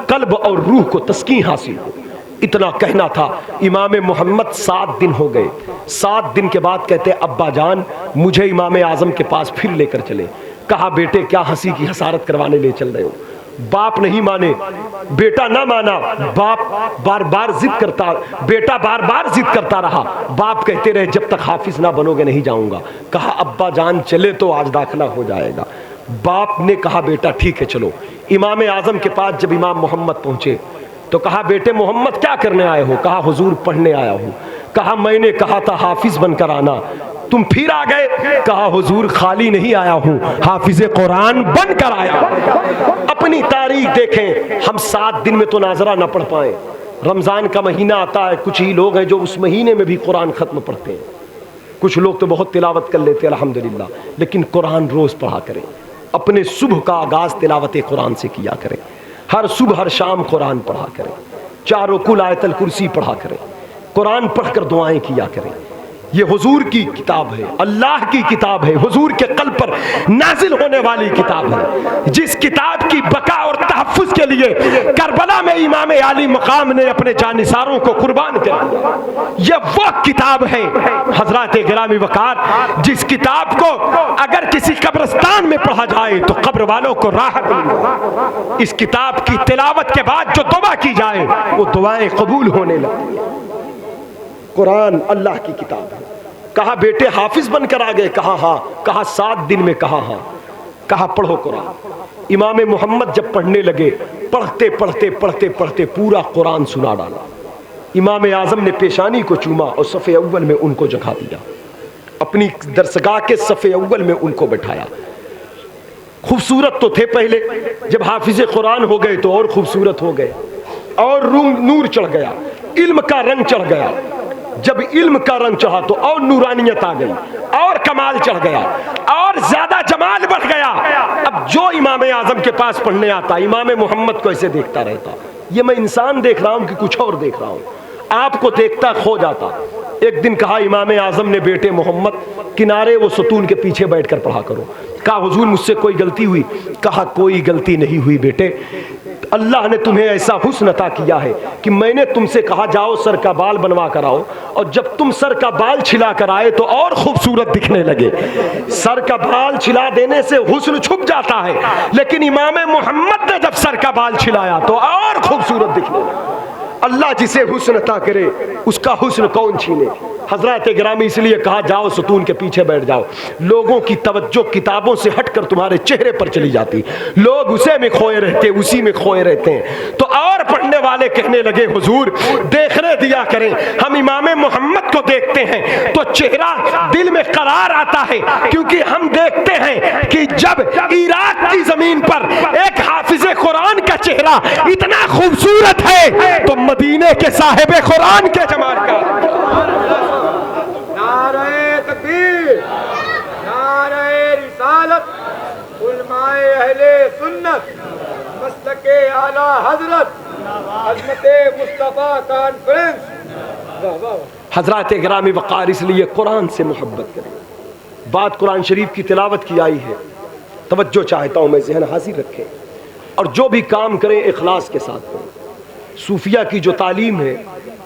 قلب اور روح کو تسکین حاصل ہو۔ اتنا کہنا تھا، امام محمد 7 دن ہو گئے۔ 7 دن کے بعد کہتے ابا جان مجھے امام اعظم کے پاس پھر لے کر چلے۔ کہا بیٹے کیا ہنسی کی حسارت کروانے لے چل رہے ہو؟ باپ نہیں مانے، بیٹا نہ مانا، باپ بار بار ضد کرتا، بیٹا بار بار ضد کرتا رہا، باپ کہتے رہے جب تک حافظ نہ بنو گے نہیں جاؤں گا۔ کہا ابا جان چلے تو آج داخلہ ہو جائے گا۔ باپ نے کہا بیٹا ٹھیک ہے چلو۔ امام اعظم کے پاس جب امام محمد پہنچے تو کہا بیٹے محمد کیا کرنے آئے ہو؟ کہا حضور پڑھنے آیا ہوں۔ کہا میں نے کہا تھا حافظ بن کر آنا، تم پھر آ گئے؟ کہا حضور خالی نہیں آیا ہوں، حافظ قرآن بن کر آیا ہوں۔ اپنی تاریخ دیکھیں، ہم 7 دن میں تو ناظرہ نہ پڑھ پائیں۔ رمضان کا مہینہ آتا ہے، کچھ ہی لوگ ہیں جو اس مہینے میں بھی قرآن ختم پڑھتے ہیں، کچھ لوگ تو بہت تلاوت کر لیتے ہیں الحمدللہ، لیکن قرآن روز پڑھا کریں۔ اپنے صبح کا آغاز تلاوت قرآن سے کیا کریں، ہر صبح ہر شام قرآن پڑھا کریں، 4 رکوع آیت الکرسی پڑھا کریں، قرآن پڑھ کر دعائیں کیا کریں۔ یہ حضور کی کتاب ہے، اللہ کی کتاب ہے، حضور کے قلب پر نازل ہونے والی کتاب ہے، جس کتاب کی بقا اور تحفظ کے لیے کربلا میں امام عالی مقام نے اپنے جانثاروں کو قربان کر دیا۔ یہ وہ کتاب ہے حضرات گرامی وقار، جس کتاب کو اگر کسی قبرستان میں پڑھا جائے تو قبر والوں کو راحت ملے۔ اس کتاب کی تلاوت کے بعد جو دعا کی جائے وہ دعائیں قبول ہونے لگتی ہیں۔ قرآن اللہ کی کتاب ہے۔ کہا بیٹے حافظ بن کر آ گئے؟ کہا ہاں۔ کہا 7 دن میں؟ کہا ہاں۔ کہا پڑھو قرآن۔ امام محمد جب پڑھنے لگے، پڑھتے پڑھتے پڑھتے پڑھتے پورا قرآن سنا ڈالا۔ امام اعظم نے پیشانی کو چوما اور صف اول میں ان کو جگہ دیا، اپنی درسگاہ کے صف اول میں ان کو بٹھایا۔ خوبصورت تو تھے پہلے، جب حافظ قرآن ہو گئے تو اور خوبصورت ہو گئے، اور نور چڑھ گیا، علم کا رنگ چڑھ گیا۔ جب علم کا رنگ چڑھا تو اور نورانیت آ گئی، اور کمال چڑھ گیا، اور زیادہ جمال بڑھ گیا۔ اب جو امام اعظم کے پاس پڑھنے آتا امام محمد کو ایسے دیکھتا رہتا، یہ میں انسان دیکھ رہا ہوں کہ کچھ اور دیکھ رہا ہوں، آپ کو دیکھتا کھو جاتا۔ ایک دن کہا امام اعظم نے بیٹے محمد کنارے وہ ستون کے پیچھے بیٹھ کر پڑھا کرو۔ کہا حضور مجھ سے کوئی غلطی ہوئی؟ کہا کوئی غلطی نہیں ہوئی بیٹے، اللہ نے تمہیں ایسا حسن عطا کیا ہے کہ میں نے تم سے کہا جاؤ سر کا بال بنوا کر آؤ، اور جب تم سر کا بال چھلا کر آئے تو اور خوبصورت دکھنے لگے۔ سر کا بال چھلا دینے سے حسن چھپ جاتا ہے، لیکن امام محمد نے جب سر کا بال چھلایا تو اور خوبصورت دکھنے لگا۔ اللہ جسے حسن عطا کرے اس کا حسن کون چھینے؟ حضرات گرامی اس لیے کہا جاؤ ستون کے پیچھے بیٹھ جاؤ۔ لوگوں کی توجہ کتابوں سے ہٹ کر تمہارے چہرے پر چلی جاتی، لوگ اسے میں کھوئے رہتے، اسی میں کھوئے رہتے ہیں۔ تو اور پڑھنے والے کہنے لگے حضور دیکھنے دیا کریں، ہم امام محمد کو دیکھتے ہیں تو چہرہ دل میں قرار آتا ہے، کیونکہ ہم دیکھتے ہیں کہ جب عراق کی زمین پر ایک حافظ قرآن کا چہرہ اتنا خوبصورت ہے تو مدینے کے صاحب قرآن کے جمال کا۔ نعرہ تکبیر، نعرہ رسالت، علماء اہل سنت، مسلک اعلی حضرت، عظمت مصطفیٰ کانفرنس۔ حضرات گرامی وقار اس لیے قرآن سے محبت کریں۔ بات قرآن شریف کی تلاوت کی آئی ہے، توجہ چاہتا ہوں میں ذہن حاضر رکھیں، اور جو بھی کام کریں اخلاص کے ساتھ کریں۔ صوفیہ کی جو تعلیم ہے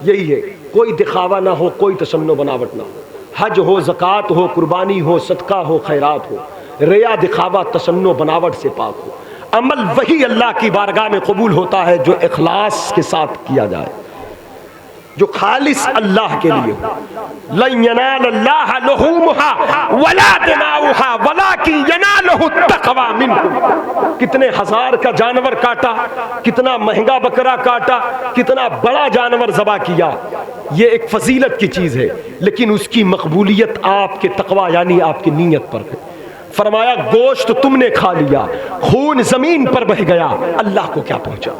یہی ہے، کوئی دکھاوا نہ ہو، کوئی تشنع بناوٹ نہ ہو، حج ہو، زکوٰۃ ہو، قربانی ہو، صدقہ ہو، خیرات ہو، ریا دکھاوا تشنع بناوٹ سے پاک ہو۔ عمل وہی اللہ کی بارگاہ میں قبول ہوتا ہے جو اخلاص کے ساتھ کیا جائے، جو خالص اللہ کے لیے ہو۔ لن ینال اللہ لحومها ولا دماؤها ولکن ینالہ التقوی منکم۔ کتنے ہزار کا جانور کاٹا، کتنا مہنگا بکرا کاٹا، کتنا بڑا جانور ذبح کیا، یہ ایک فضیلت کی چیز ہے، لیکن اس کی مقبولیت آپ کے تقوی یعنی آپ کی نیت پر ہے۔ فرمایا گوشت تم نے کھا لیا، خون زمین پر بہہ گیا، اللہ کو کیا پہنچا؟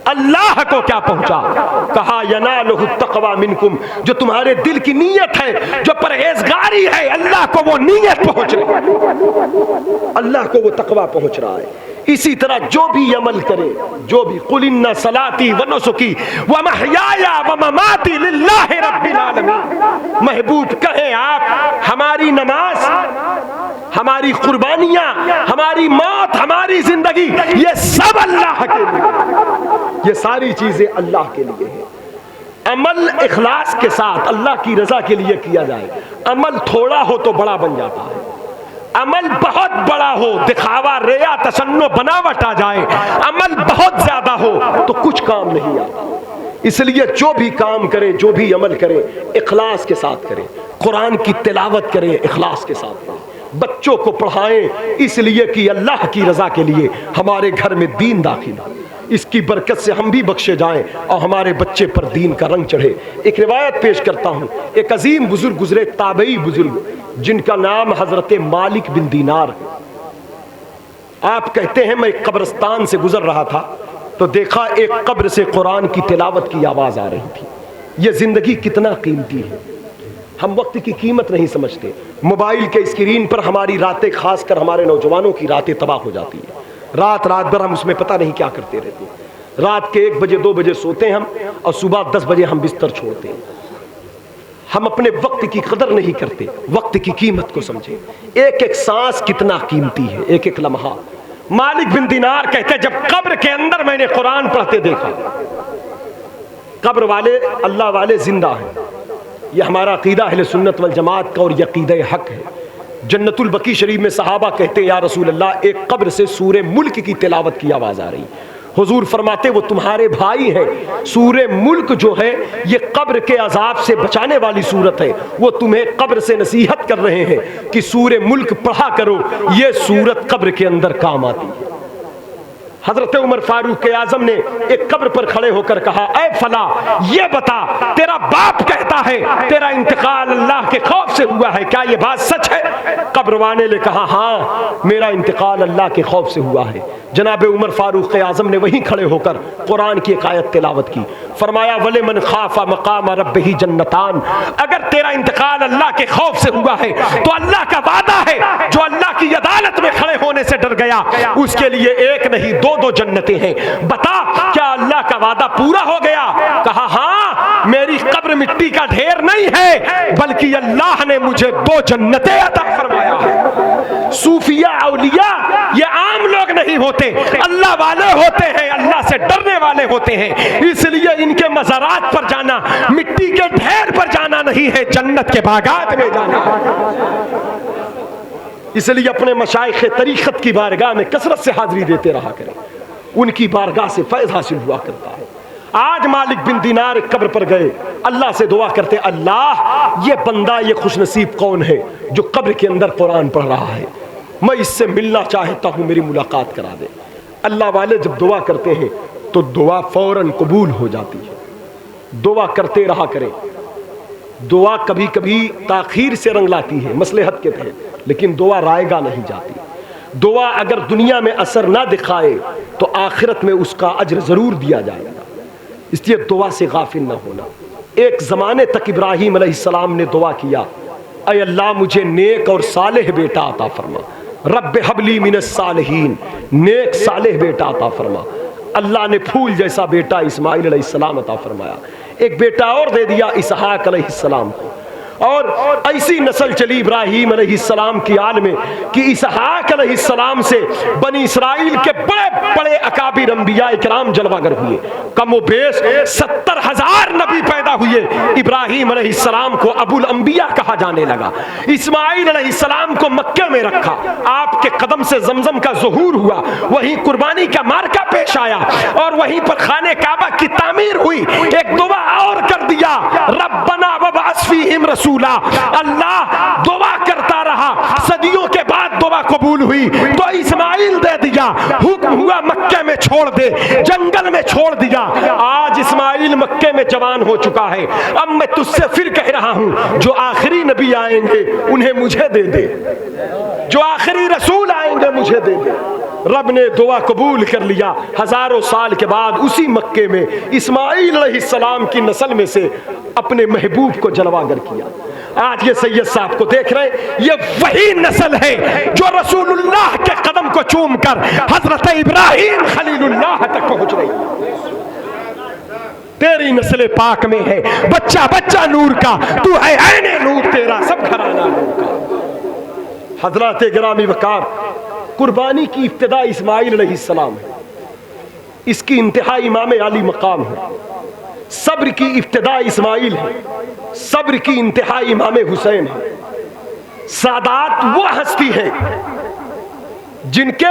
اللہ کو کیا پہنچا؟ کہا ینالہ التقوی منکم، جو تمہارے دل کی نیت ہے، جو پرہیزگاری ہے، اللہ کو وہ نیت پہنچ رہی ہے، اللہ کو وہ تقوی پہنچ رہا ہے۔ اسی طرح جو بھی عمل کرے، جو بھی قل ان صلاتی و نسکی و محیای و مماتی للہ رب العالمین، محبوب کہیں آپ ہماری نماز، ہماری قربانیاں، ہماری موت، ہماری زندگی، یہ سب اللہ کے لیے، یہ ساری چیزیں اللہ کے لیے ہیں۔ عمل اخلاص کے ساتھ اللہ کی رضا کے لیے کیا جائے۔ عمل تھوڑا ہو تو بڑا بن جاتا ہے، عمل بہت بڑا ہو، دکھاوا ریا تشنع بناوٹ آ جائے، عمل بہت زیادہ ہو تو کچھ کام نہیں آتا۔ اس لیے جو بھی کام کرے، جو بھی عمل کرے، اخلاص کے ساتھ کرے۔ قرآن کی تلاوت کریں، اخلاص کے ساتھ کریں۔ بچوں کو پڑھائیں اس لیے کہ اللہ کی رضا کے لیے ہمارے گھر میں دین داخل ہو، اس کی برکت سے ہم بھی بخشے جائیں اور ہمارے بچے پر دین کا رنگ چڑھے۔ ایک روایت پیش کرتا ہوں، ایک عظیم بزرگ گزرے، تابعی بزرگ، جن کا نام حضرت مالک بن دینار ہے۔ آپ کہتے ہیں میں ایک قبرستان سے گزر رہا تھا تو دیکھا ایک قبر سے قرآن کی تلاوت کی آواز آ رہی تھی۔ یہ زندگی کتنا قیمتی ہے، ہم وقت کی قیمت نہیں سمجھتے۔ موبائل کے اسکرین پر ہماری راتیں، خاص کر ہمارے نوجوانوں کی راتیں تباہ ہو جاتی ہیں۔ رات بھر ہم اس میں پتہ نہیں کیا کرتے رہتے ہیں۔ رات کے 1 بجے 2 بجے سوتے ہیں ہم اور صبح 10 بجے ہم بستر چھوڑتے ہیں۔ ہم اپنے وقت کی قدر نہیں کرتے، وقت کی قیمت کو سمجھیں۔ ایک ایک سانس کتنا قیمتی ہے، ایک ایک لمحہ۔ مالک بن دینار کہتے جب قبر کے اندر میں نے قرآن پڑھتے دیکھا، قبر والے اللہ والے زندہ ہیں، یہ ہمارا عقیدہ اہل سنت والجماعت کا اور یہ عقیدہ حق ہے۔ جنت البقیع شریف میں صحابہ کہتے یا رسول اللہ ایک قبر سے سورہ ملک کی تلاوت کی آواز آ رہی، حضور فرماتے وہ تمہارے بھائی ہیں۔ سورہ ملک جو ہے یہ قبر کے عذاب سے بچانے والی سورت ہے، وہ تمہیں قبر سے نصیحت کر رہے ہیں کہ سورہ ملک پڑھا کرو، یہ سورت قبر کے اندر کام آتی ہے۔ حضرت عمر فاروق اعظم نے ایک قبر پر کھڑے ہو کر کہا اے فلاں یہ بتا تیرا باپ کہتا ہے تیرا انتقال اللہ کے خوف سے ہوا ہے، کیا یہ بات سچ ہے؟ قبر والے نے کہا ہاں میرا انتقال اللہ کے خوف سے ہوا ہے۔ جناب عمر فاروق اعظم نے وہیں کھڑے ہو کر قرآن کی ایک آیت تلاوت کی، فرمایا وَلِمَنْ خَافَ مَقَامَ رَبِّهِ جَنَّتَانِ، اگر تیرا انتقال اللہ کے خوف سے ہوا ہے تو اللہ کا وعدہ ہے جو اللہ کی عدالت میں کھڑے ہونے سے ڈر گیا اس کے لیے ایک نہیں 2 جنتیں ہیں، بتا کیا اللہ کا وعدہ پورا ہو گیا؟ کہا ہاں، میری قبر مٹی کا ڈھیر نہیں ہے بلکہ اللہ نے مجھے 2 جنتیں عطا فرمایا ہے۔ صوفیاء اولیاء یہ عام لوگ نہیں ہوتے، اللہ والے ہوتے ہیں، اللہ سے ڈرنے والے ہوتے ہیں، اس لیے ان کے مزارات پر جانا مٹی کے ڈھیر پر جانا نہیں ہے، جنت کے باغات میں جانا۔ اس لیے اپنے مشائخ طریقت کی بارگاہ میں کثرت سے حاضری دیتے رہا کریں، ان کی بارگاہ سے فیض حاصل ہوا کرتا ہے۔ آج مالک بن دینار قبر پر گئے، اللہ سے دعا کرتے اللہ یہ بندہ یہ خوش نصیب کون ہے جو قبر کے اندر قرآن پڑھ رہا ہے، میں اس سے ملنا چاہتا ہوں، میری ملاقات کرا دے۔ اللہ والے جب دعا کرتے ہیں تو دعا فوراً قبول ہو جاتی ہے۔ دعا کرتے رہا کریں، دعا کبھی کبھی تاخیر سے رنگ لاتی ہے مصلحت کے تحت، لیکن دعا رائے گا نہیں جاتی۔ دعا اگر دنیا میں اثر نہ دکھائے تو آخرت میں اس کا اجر ضرور دیا جائے گا، اس لیے دعا سے غافل نہ ہونا۔ ایک زمانے تک ابراہیم علیہ السلام نے دعا کیا اے اللہ مجھے نیک اور صالح بیٹا عطا فرما، رب ہب لی من الصالحین، نیک صالح بیٹا عطا فرما۔ اللہ نے پھول جیسا بیٹا اسماعیل علیہ السلام عطا فرمایا، ایک بیٹا اور دے دیا اسحاق علیہ السلام کو، اور ایسی نسل چلی ابراہیم علیہ السلام کی آل میں کہ اسحاق علیہ السلام سے بنی اسرائیل کے بڑے بڑے اکابر انبیاء اکرام جلوہ گر ہوئے، کم و بیش 70,000 نبی پیدا ہوئے۔ ابراہیم علیہ السلام کو ابو الانبیاء کہا جانے لگا، اسماعیل علیہ السلام کو مکہ میں رکھا، آپ کے قدم سے زمزم کا ظہور ہوا، وہیں قربانی کا مارکہ پیش آیا اور وہیں پر خانہ کعبہ کی تعمیر ہوئی۔ ایک دعا اور کر دیا ربنا وابعث فیہم رسولا، اللہ دعا کرتا رہا، صدیوں کے بعد دعا قبول ہوئی تو اسماعیل دے دیا، حکم ہوا مکہ میں چھوڑ دے، جنگل میں چھوڑ دیا۔ آج اسماعیل مکہ میں جوان ہو چکا ہے، اب میں تجھ سے پھر کہہ رہا ہوں جو آخری نبی آئیں گے انہیں مجھے دے دے، جو آخری رسول آئیں گے مجھے دے دے۔ رب نے دعا قبول کر لیا، ہزاروں سال کے بعد اسی مکے میں اسماعیل علیہ السلام کی نسل میں سے اپنے محبوب کو جلوہ گر کیا۔ آج یہ سید صاحب کو دیکھ رہے ہیں، یہ وہی نسل ہے جو رسول اللہ کے قدم کو چوم کر حضرت ابراہیم خلیل اللہ تک پہنچ رہی ہے۔ تیری نسل پاک میں ہے بچہ بچہ نور کا، تو ہے عین نور، تیرا سب گھرانہ نور کا۔ حضرات گرامی وقار، قربانی کی ابتدا اسماعیل علیہ السلام ہے، اس کی انتہا امام علی مقام ہے۔ صبر کی ابتدا اسماعیل ہے، صبر کی انتہا امام حسین ہے۔ سادات وہ ہستی ہے جن کے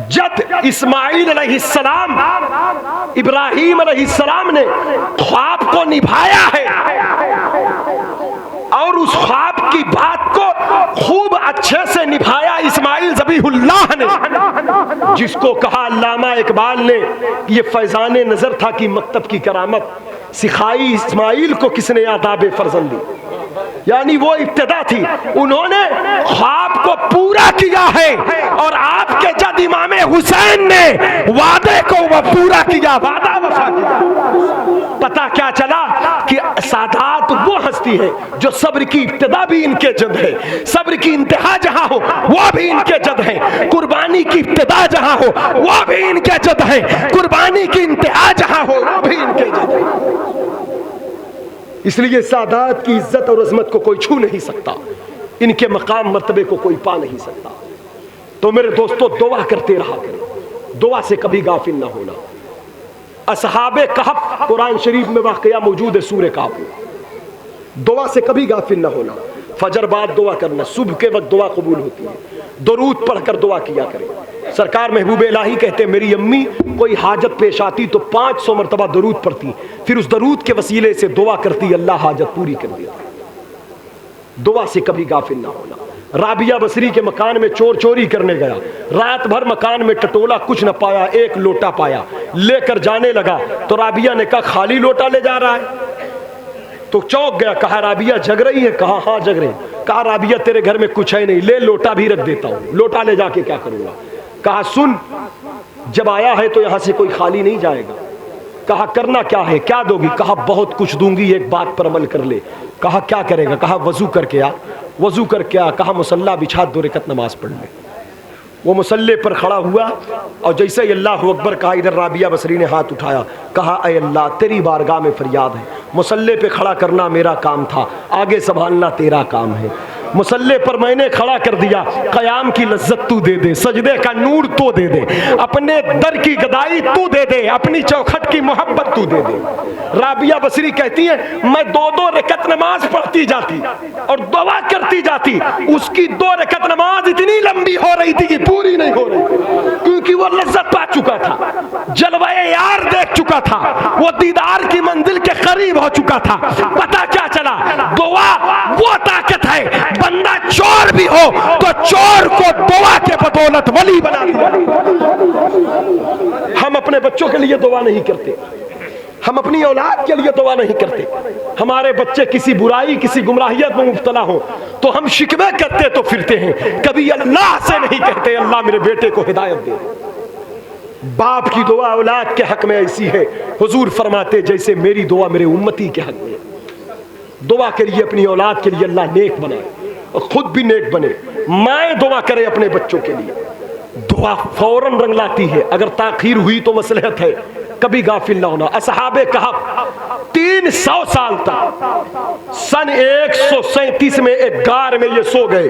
جد اسماعیل علیہ السلام ابراہیم علیہ السلام نے خواب کو نبھایا ہے، اور اس خواب کی بات کو خوب اچھے سے نبھایا اسماعیل ذبیح اللہ نے، جس کو کہا علامہ اقبال نے یہ فیضان نظر تھا کہ مکتب کی کرامت سکھائی اسماعیل کو کس نے آداب فرزندی، یعنی وہ ابتدا تھی، انہوں نے خواب کو پورا کیا ہے، اور آپ کے جد امام حسین نے وعدے کو وہ پورا کیا، وعدہ وفا کیا۔ پتہ کیا چلا کہ سادات وہ ہستی ہے جو صبر کی ابتدا بھی ان کے جد ہے، صبر کی انتہا جہاں ہو وہ بھی ان کے جد ہے، قربانی کی ابتدا جہاں ہو وہ بھی ان کے جد ہے، قربانی کی انتہا جہاں ہو وہ بھی ان کے جد ہے۔ اس لیے سادات کی عزت اور عظمت کو کوئی چھو نہیں سکتا، ان کے مقام مرتبے کو کوئی پا نہیں سکتا۔ تو میرے دوستو دعا کرتے رہا کریں، دعا سے کبھی غافل نہ ہونا۔ اصحاب کہف قرآن شریف میں واقعہ موجود ہے، سورہ کہف میں، دعا سے کبھی غافل نہ ہونا۔ فجر بعد دعا کرنا، صبح کے وقت دعا قبول ہوتی ہے، درود پڑھ کر دعا کیا کریں۔ سرکار محبوب الہی کہتے ہیں میری امی کوئی حاجت پیش آتی تو 500 مرتبہ درود پڑھتی، پھر اس درود کے وسیلے سے دعا کرتی اللہ حاجت پوری کر دیتا۔ دعا سے کبھی غافل نہ ہونا۔ رابعہ بصری کے مکان میں چور چوری کرنے گیا، رات بھر مکان میں ٹٹولا، کچھ نہ پایا، ایک لوٹا پایا، لے کر جانے لگا تو رابعہ نے کہا خالی لوٹا لے جا رہا ہے؟ تو چوک گیا، کہا رابعہ جگ رہی ہے؟ کہا ہاں جگ رہی۔ کہا رابعہ تیرے گھر میں کچھ ہے نہیں، لے لوٹا بھی رکھ دیتا ہوں، لوٹا لے جا کے کیا کروں گا؟ کہا سن، جب آیا ہے تو یہاں سے کوئی خالی نہیں جائے گا۔ کہا کرنا کیا ہے، کیا دو گی؟ کہا بہت کچھ دوں گی، ایک بات پر عمل کر لے۔ کہا کیا کرے گا؟ کہا وضو کر کے آ۔ وضو کر کے آ، کہا مصلی بچھا 2 رکعت نماز پڑھ لے۔ وہ مصلی پر کھڑا ہوا اور جیسے ہی اللہ اکبر کہا ادھر رابعہ بصری نے ہاتھ اٹھایا، کہا اے اللہ تیری بارگاہ میں فریاد ہے، مصلی پہ کھڑا کرنا میرا کام تھا، آگے سنبھالنا تیرا کام ہے۔ مصلی پر میں نے کھڑا کر دیا، قیام کی لذت تو دے دے، سجدے کا نور تو دے دے، اپنے در کی گدائی تو دے دے، اپنی چوکھٹ کی محبت تو دے دے۔ رابعہ بصری کہتی ہے میں 2 رکعت نماز پڑھتی جاتی اور دعا کرتی جاتی، اس کی 2 رکعت نماز اتنی لمبی ہو رہی تھی کہ پوری نہیں ہو رہی تھی، کیونکہ وہ لذت پا چکا تھا، جلوہ یار دیکھ چکا تھا، وہ دیدار کی منزل کے قریب ہو چکا تھا۔ پتہ کیا چلا؟ دعا وہ طاقت ہے، بندہ چور بھی ہو تو چور کو دعا کے بدولت ولی بنا دیا۔ ہم اپنے بچوں کے لیے دعا نہیں کرتے، ہم اپنی اولاد کے لیے دعا نہیں کرتے، ہمارے بچے کسی برائی کسی گمراہیت میں مبتلا ہو تو ہم شکوے کرتے تو پھرتے ہیں، کبھی اللہ سے نہیں کہتے اللہ میرے بیٹے کو ہدایت دے۔ باپ کی دعا اولاد کے حق میں ایسی ہے، حضور فرماتے جیسے میری دعا میرے امتی کے حق میں۔ دعا کریے اپنی اولاد کے لیے اللہ نیک بنائے اور خود بھی نیک بنے۔ مائیں دعا کرے اپنے بچوں کے لیے، دعا فوراً رنگ لاتی ہے، اگر تاخیر ہوئی تو مصلحت ہے، کبھی غافل نہ ہونا۔ اصحاب کہف 300 سال تک سن 137 میں ایک غار میں یہ سو گئے۔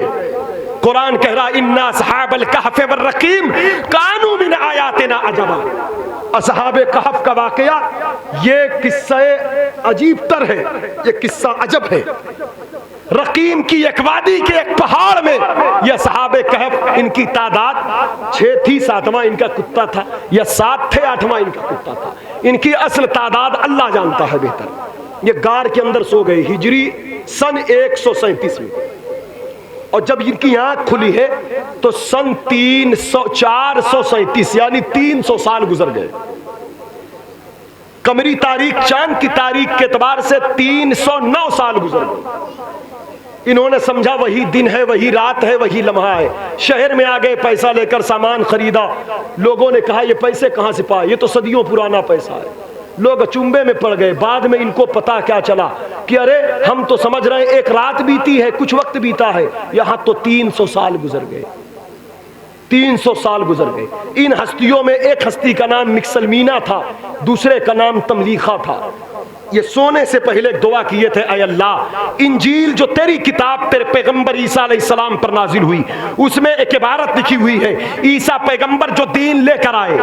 قرآن کہہ رہا اِنَّ أَصْحَابَ الْكَهْفِ وَالرَّقِيمِ كَانُوا مِنْ آيَاتِنَا عَجَبًا۔ اصحاب کہف کا واقعہ یہ قصہ عجیب تر ہے، یہ قصہ عجب ہے۔ رقیم کی ایک وادی کے ایک پہاڑ میں یہ اصحاب کہف، ان کی تعداد 6 تھی، 7واں ان کا کتا تھا، یا 7 تھے 8واں ان کا کتا تھا، ان کی اصل تعداد اللہ جانتا ہے بہتر۔ یہ غار کے اندر سو گئے ہجری سن 137 میں، اور جب ان کی آنکھ کھلی ہے تو سن 437 یعنی 300 سال گزر گئے۔ قمری تاریخ چاند کی تاریخ کے اعتبار سے 309 سال گزر گئے۔ انہوں نے سمجھا وہی دن ہے، وہی رات ہے، وہی لمحہ ہے۔ شہر میں آ گئے، پیسہ لے کر سامان خریدا۔ لوگوں نے کہا یہ پیسے کہاں سے پائے، یہ تو صدیوں پرانا پیسہ ہے۔ لوگ اچنبے میں پڑ گئے۔ بعد میں ان کو پتا کیا چلا کہ ارے ہم تو سمجھ رہے ہیں ایک رات بیتی ہے، کچھ وقت بیتا ہے، یہاں تو 300 سال گزر گئے۔ 300 سال گزر گئے۔ ان ہستیوں میں ایک ہستی کا نام مکسلمینا تھا، دوسرے کا نام تملیخہ تھا۔ یہ سونے سے پہلے ایک دعا کیے تھے، اے اللہ انجیل جو تیری کتاب تیرے پیغمبر عیسیٰ علیہ السلام پر نازل ہوئی، اس میں ایک عبارت لکھی ہوئی ہے، عیسیٰ پیغمبر جو دین لے کر آئے،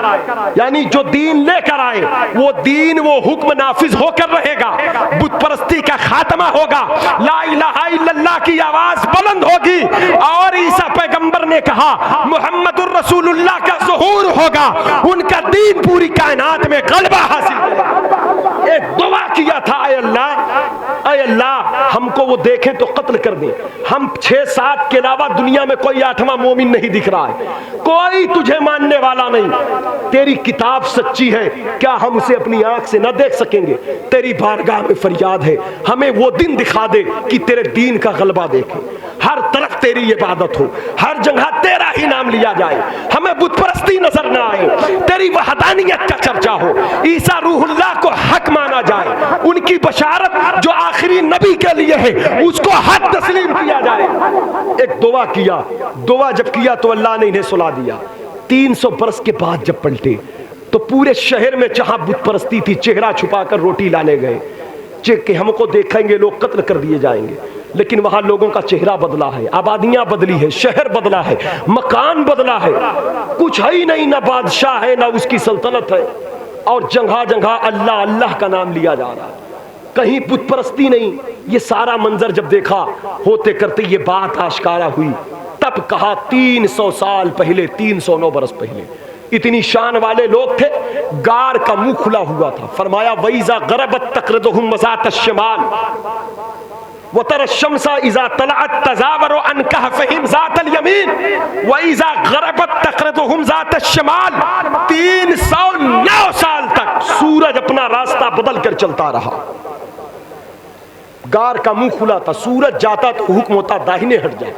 یعنی جو دین لے کر آئے وہ دین وہ حکم نافذ ہو کر رہے گا، بت پرستی کا خاتمہ ہوگا، لا الہ الا اللہ کی آواز بلند ہوگی، اور عیسیٰ پیغمبر نے کہا محمد الرسول اللہ کا ظہور ہوگا، ان کا دین پوری کائنات میں غلبہ حاصل کرے گا۔ ایک دعا کیا تھا، اے اللہ ہم کو وہ دیکھیں تو قتل کر دیں، ہم 6-7 کے علاوہ دنیا میں کوئی 8واں مومن نہیں دکھ رہا ہے، کوئی تجھے ماننے والا نہیں، تیری کتاب سچی ہے، کیا ہم اسے اپنی آنکھ سے نہ دیکھ سکیں گے؟ تیری بارگاہ میں فریاد ہے، ہمیں وہ دن دکھا دے کہ تیرے دین کا غلبہ دیکھیں، ہر طرف تیری عبادت ہو، ہر جگہ تیرا ہی نام لیا جائے، ہمیں بت پرستی نظر نہ آئے، تیری وحدانیت کا چرچا ہو، عیسیٰ روح اللہ کو حق مانا جائے، ان کی بشارت جو آخری نبی کے لیے ہے اس کو حق تسلیم کیا جائے۔ ایک دعا کیا، دعا جب کیا تو اللہ نے انہیں سلا دیا۔ 300 برس کے بعد جب پلٹے تو پورے شہر میں جہاں بت پرستی تھی چہرہ چھپا کر روٹی لانے گئے کہ ہم کو دیکھیں گے لوگ قتل کر دیے جائیں گے، لیکن وہاں لوگوں کا چہرہ بدلا ہے، آبادیاں بدلی ہے، شہر بدلا ہے، مکان بدلا ہے، کچھ ہے ہی نہیں، نہ بادشاہ ہے نہ اس کی سلطنت ہے، اور جگہ جگہ اللہ اللہ کا نام لیا جا رہا ہے، کہیں بت پرستی نہیں۔ یہ سارا منظر جب دیکھا ہوتے کرتے یہ بات آشکارا ہوئی، تب کہا 300 سال پہلے، 309 برس پہلے اتنی شان والے لوگ تھے، غار کا منہ کھلا ہوا تھا، فرمایا وَإِذَا غَرَبَتْ تَقْرِضُهُمْ مَذَاتَ الشِّمَالِ وَتَرَى الشَّمْسَ إِذَا طَلَعَتْ تَزَاوَرُ عَنْ كَهْفِهِمْ ذَاتَ الْيَمِينِ وَإِذَا غَرَبَتْ تَقْرِضُهُمْ ذَاتَ الشِّمَالِ 309 سال تک سورج اپنا راستہ بدل کر چلتا رہا، غار کا منہ کھلا تھا، سورج جاتا تو حکم ہوتا داہنے ہٹ جا،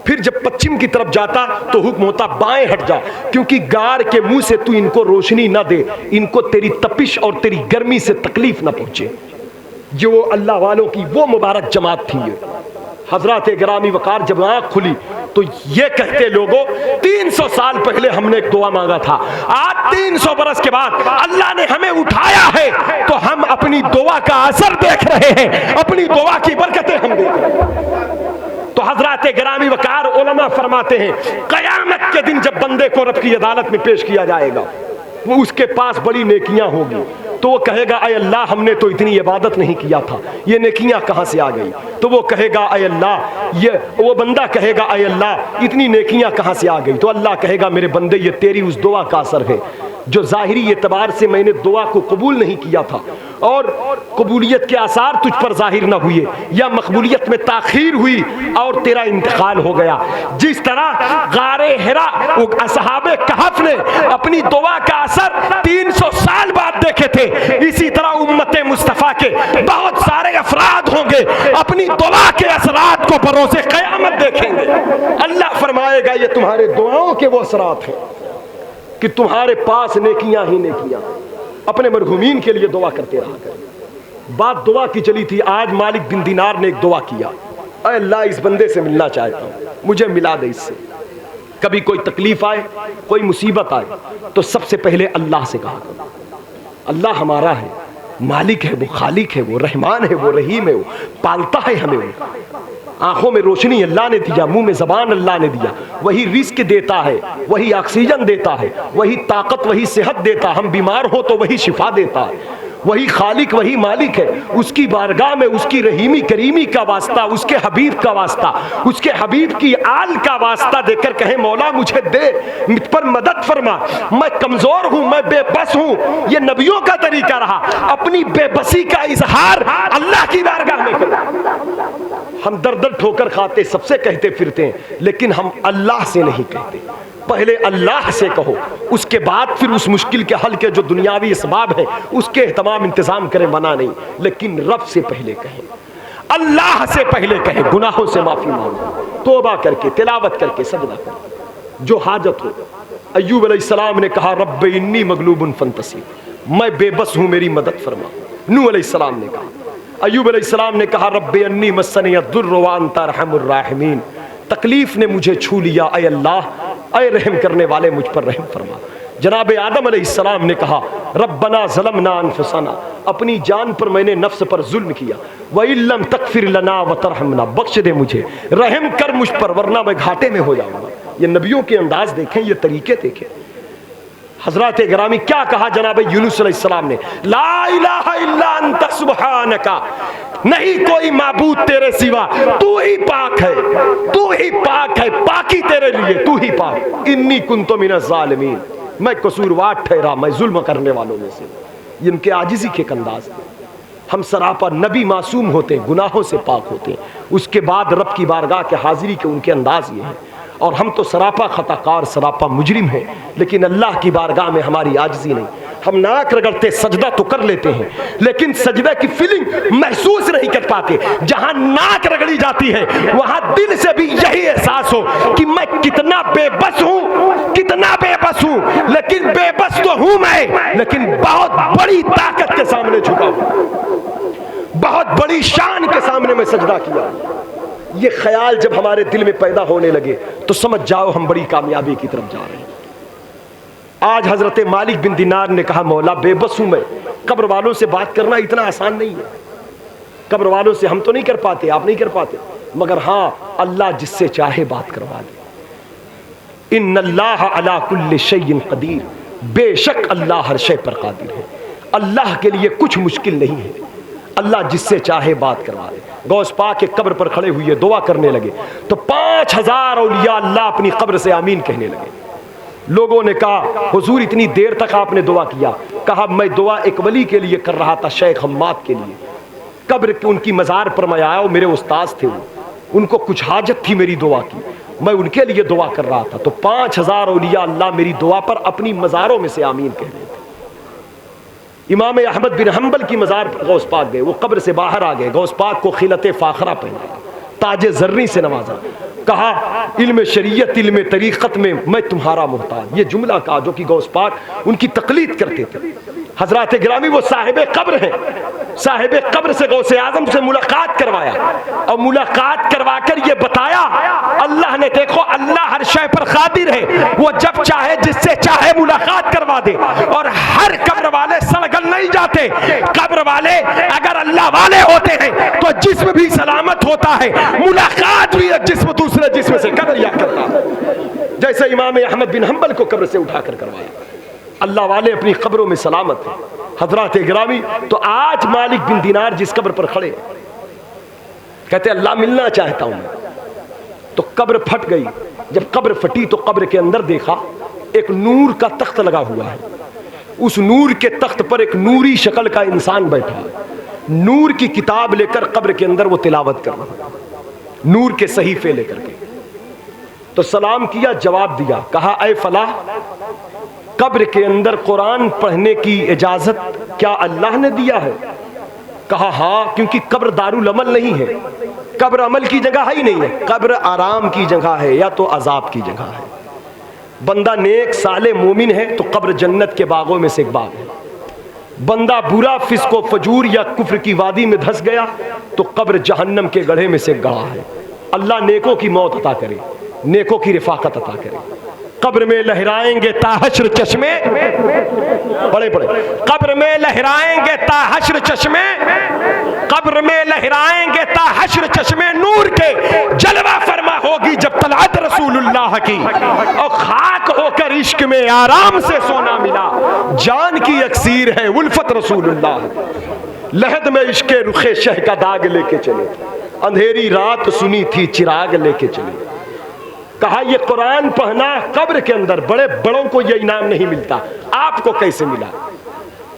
پھر جب پچھم کی طرف جاتا تو حکم ہوتا بائیں ہٹ جا، کیونکہ غار کے منہ سے تو ان کو روشنی نہ دے، ان کو تیری تپش اور تیری گرمی سے تکلیف نہ پہنچے۔ جو اللہ والوں کی وہ مبارک جماعت تھی یہ۔ حضرات گرامی وقار جب آنکھ کھلی تو یہ کہتے لوگوں 300 سال پہلے ہم نے ایک دعا مانگا تھا، آج 300 برس کے بعد اللہ نے ہمیں اٹھایا ہے تو ہم اپنی دعا کا اثر دیکھ رہے ہیں، اپنی دعا کی برکتیں ہم دیکھ رہے ہیں۔ تو حضرات گرامی وقار علماء فرماتے ہیں قیامت کے دن جب بندے کو رب کی عدالت میں پیش کیا جائے گا، وہ اس کے پاس بڑی نیکیاں ہوگی، تو وہ کہے گا اے اللہ ہم نے تو اتنی عبادت نہیں کیا تھا، یہ نیکیاں کہاں سے آ گئی؟ تو وہ کہے گا اے اللہ، وہ بندہ کہے گا اے اللہ اتنی نیکیاں کہاں سے آ گئی؟ تو اللہ کہے گا میرے بندے یہ تیری اس دعا کا اثر ہے، جو ظاہری اعتبار سے میں نے دعا کو قبول نہیں کیا تھا اور قبولیت کے آثار تجھ پر ظاہر نہ ہوئے، یا مقبولیت میں تاخیر ہوئی اور تیرا انتقال ہو گیا۔ جس طرح غار حرا اصحاب کہف نے اپنی دعا کا اثر 300 سال بعد دیکھے تھے، اسی طرح امت مصطفیٰ کے بہت سارے افراد ہوں گے اپنی دعا کے اثرات کو بروز قیامت دیکھیں گے۔ اللہ فرمائے گا یہ تمہارے دعاؤں کے وہ اثرات ہیں کہ تمہارے پاس نیکیاں ہی نیکیاں، اپنے مرحومین کے لیے دعا کرتے رہا کریں۔ بات دعا کی چلی تھی، آج مالک بن دینار نے ایک دعا کیا، اے اللہ اس بندے سے ملنا چاہتا ہوں، مجھے ملا دے اس سے۔ کبھی کوئی تکلیف آئے، کوئی مصیبت آئے تو سب سے پہلے اللہ سے کہا کرو، اللہ ہمارا ہے، مالک ہے، وہ خالق ہے، وہ رحمان ہے، وہ رحیم ہے، وہ پالتا ہے ہمیں، وہ آنکھوں میں روشنی اللہ نے دیا، منہ میں زبان اللہ نے دیا، وہی رزق دیتا ہے، وہی آکسیجن دیتا ہے، وہی طاقت وہی صحت دیتا، ہم بیمار ہو تو وہی شفا دیتا ہے، وہی خالق وہی مالک ہے۔ اس کی بارگاہ میں اس کی رحیمی کریمی کا واسطہ، اس کے حبیب کا واسطہ، اس کے حبیب کی آل کا واسطہ دے کر کہیں مولا مجھے دے، مجھ پر مدد فرما، میں کمزور ہوں، میں بے بس ہوں۔ یہ نبیوں کا طریقہ رہا، اپنی بے بسی کا اظہار اللہ کی بارگاہ میں کرو۔ ہم در در ٹھوکر کھاتے سب سے کہتے پھرتے ہیں، لیکن ہم اللہ سے نہیں کہتے۔ پہلے اللہ سے کہو، اس کے بعد پھر اس مشکل کے حل کے جو دنیاوی اسباب ہیں اس کے اہتمام انتظام کریں، منع نہیں، لیکن رب سے پہلے کہیں، اللہ سے پہلے کہیں، گناہوں سے معافی مانگو، توبہ کر کے، تلاوت کر کے، سجدہ کر کے، جو حاجت ہو۔ ایوب علیہ السلام نے کہا رب انی مغلوب فانتصر، میں بے بس ہوں میری مدد فرما۔ نوح علیہ السلام نے کہا، ایوب علیہ السلام نے کہا رب انی مسنی الضر وانت ارحم الراحمین، تکلیف نے مجھے چھو لیا، اے اللہ، اے رحم کرنے والے مجھ پر رحم فرما۔ جناب آدم علیہ السلام نے کہا ربنا ظلمنا انفسنا، اپنی جان پر میں نے نفس پر ظلم کیا، وَإِن لَّمْ تَغْفِرْ لَنَا وَتَرْحَمْنَا، بخش دے مجھے، رحم کر مجھ پر ورنہ میں گھاٹے میں ہو جاؤں گا۔ یہ نبیوں کے انداز دیکھیں، یہ طریقے دیکھیں۔ حضرات گرامی کیا کہا جناب یونس علیہ السلام نے؟ لا الہ الا انت سبحانک، نہیں کوئی معبود تیرے سوا، تو ہی پاک ہے، تو ہی پاک ہے، پاکی تیرے لیے، تو ہی پاک، انی کنت من الظالمین، میں قصوروار ٹھہرا، میں ظلم کرنے والوں میں سے۔ یہ ان کے عاجزی کے انداز تھے۔ ہم سراپا نبی معصوم ہوتے ہیں، گناہوں سے پاک ہوتے ہیں، اس کے بعد رب کی بارگاہ کے حاضری کے ان کے انداز یہ ہیں، اور ہم تو سراپا خطا کار، سراپا مجرم ہیں، لیکن اللہ کی بارگاہ میں ہماری عاجزی نہیں۔ ہم ناک رگڑتے سجدہ تو کر لیتے ہیں، لیکن سجدہ کی فیلنگ محسوس نہیں کر پاتے۔ جہاں ناک رگڑی جاتی ہے وہاں دل سے بھی یہی احساس ہو کہ میں کتنا بے بس ہوں، کتنا بے بس ہوں، لیکن بے بس تو ہوں میں، لیکن بہت بڑی طاقت کے سامنے جھکا ہوں، بہت بڑی شان کے سامنے میں سجدہ کیا۔ یہ خیال جب ہمارے دل میں پیدا ہونے لگے تو سمجھ جاؤ ہم بڑی کامیابی کی طرف جا رہے ہیں۔ آج حضرت مالک بن دینار نے کہا مولا بے بس ہوں میں، قبر والوں سے بات کرنا اتنا آسان نہیں ہے، قبر والوں سے ہم تو نہیں کر پاتے، آپ نہیں کر پاتے، مگر ہاں اللہ جس سے چاہے بات کروا دے۔ ان اللہ علی کل شیء قدیر، بے شک اللہ ہر شے پر قادر ہے، اللہ کے لیے کچھ مشکل نہیں ہے، اللہ جس سے چاہے بات کروا دے۔ غوث پاک کے قبر پر کھڑے ہوئے دعا کرنے لگے تو 5000 اولیاء اللہ اپنی قبر سے آمین کہنے لگے۔ لوگوں نے کہا حضور اتنی دیر تک آپ نے دعا کیا؟ کہا میں دعا ایک ولی کے لیے کر رہا تھا، شیخ حماد کے لیے، قبر کے ان کی مزار پر میں آیا، وہ میرے استاذ تھے، ان کو کچھ حاجت تھی میری دعا کی، میں ان کے لیے دعا کر رہا تھا، تو 5000 اولیاء اللہ میری دعا پر اپنی مزاروں میں سے آمین کہہ رہے تھے۔ امام احمد بن حنبل کی مزار پر غوث پاک گئے، وہ قبر سے باہر آ گئے، غوث پاک کو خلعت فاخرہ پہنایا، تاج زرین سے نوازا، کہا علم شریعت علم طریقت میں میں تمہارا محتاج۔ یہ جملہ کہا جو کہ غوث پاک ان کی تقلید کرتے تھے۔ حضرات گرامی وہ صاحب قبر ہیں، صاحب قبر سے غوث اعظم سے ملاقات کروایا، اور ملاقات کروا کر یہ بتایا اللہ نے، دیکھو اللہ ہر شے پر قادر ہے، وہ جب چاہے جس سے چاہے ملاقات کروا دے، اور ہر قبر والے سڑگل نہیں جاتے، قبر والے اگر اللہ والے ہوتے ہیں تو جسم بھی سلامت ہوتا ہے، ملاقات بھی ایک جسم دوسرے جسم سے کر لیا کرتا ہے، جیسے امام احمد بن حنبل کو قبر سے اٹھا کر کروایا۔ اللہ والے اپنی قبروں میں سلامت ہیں۔ حضرات گرامی تو آج مالک بن دینار جس قبر پر کھڑے کہتے اللہ ملنا چاہتا ہوں، تو قبر پھٹ گئی۔ جب قبر پھٹی تو قبر کے اندر دیکھا ایک نور کا تخت لگا ہوا ہے، اس نور کے تخت پر ایک نوری شکل کا انسان بیٹھا ہے، نور کی کتاب لے کر قبر کے اندر وہ تلاوت کر رہا ہے، نور کے صحیفے لے کر کے۔ تو سلام کیا، جواب دیا، کہا اے فلاح، قبر کے اندر قرآن پڑھنے کی اجازت کیا اللہ نے دیا ہے؟ کہا ہاں، کیونکہ قبر دارالعمل نہیں ہے، قبر عمل کی جگہ ہی نہیں ہے، قبر آرام کی جگہ ہے یا تو عذاب کی جگہ ہے۔ بندہ نیک صالح مومن ہے تو قبر جنت کے باغوں میں سے ایک باغ ہے، بندہ برا فسق و فجور یا کفر کی وادی میں دھس گیا تو قبر جہنم کے گڑھے میں سے گڑھا ہے۔ اللہ نیکوں کی موت عطا کرے، نیکوں کی رفاقت عطا کرے۔ قبر میں لہرائیں گے تا حشر چشمے، پڑھے پڑھے، قبر میں لہرائیں گے تا حشر چشمے، قبر میں لہرائیں گے تا حشر چشمے نور کے، جلوہ فرما ہوگی جب طلعت رسول اللہ کی، اور خاک ہو کر عشق میں آرام سے سونا ملا، جان کی اکسیر ہے الفت رسول اللہ، لحد میں عشق رخ شہ کا داغ لے کے چلے، اندھیری رات سنی تھی چراغ لے کے چلے۔ کہا یہ قرآن پڑھنا قبر کے اندر بڑے بڑوں کو یہ انعام نہیں ملتا، آپ کو کیسے ملا؟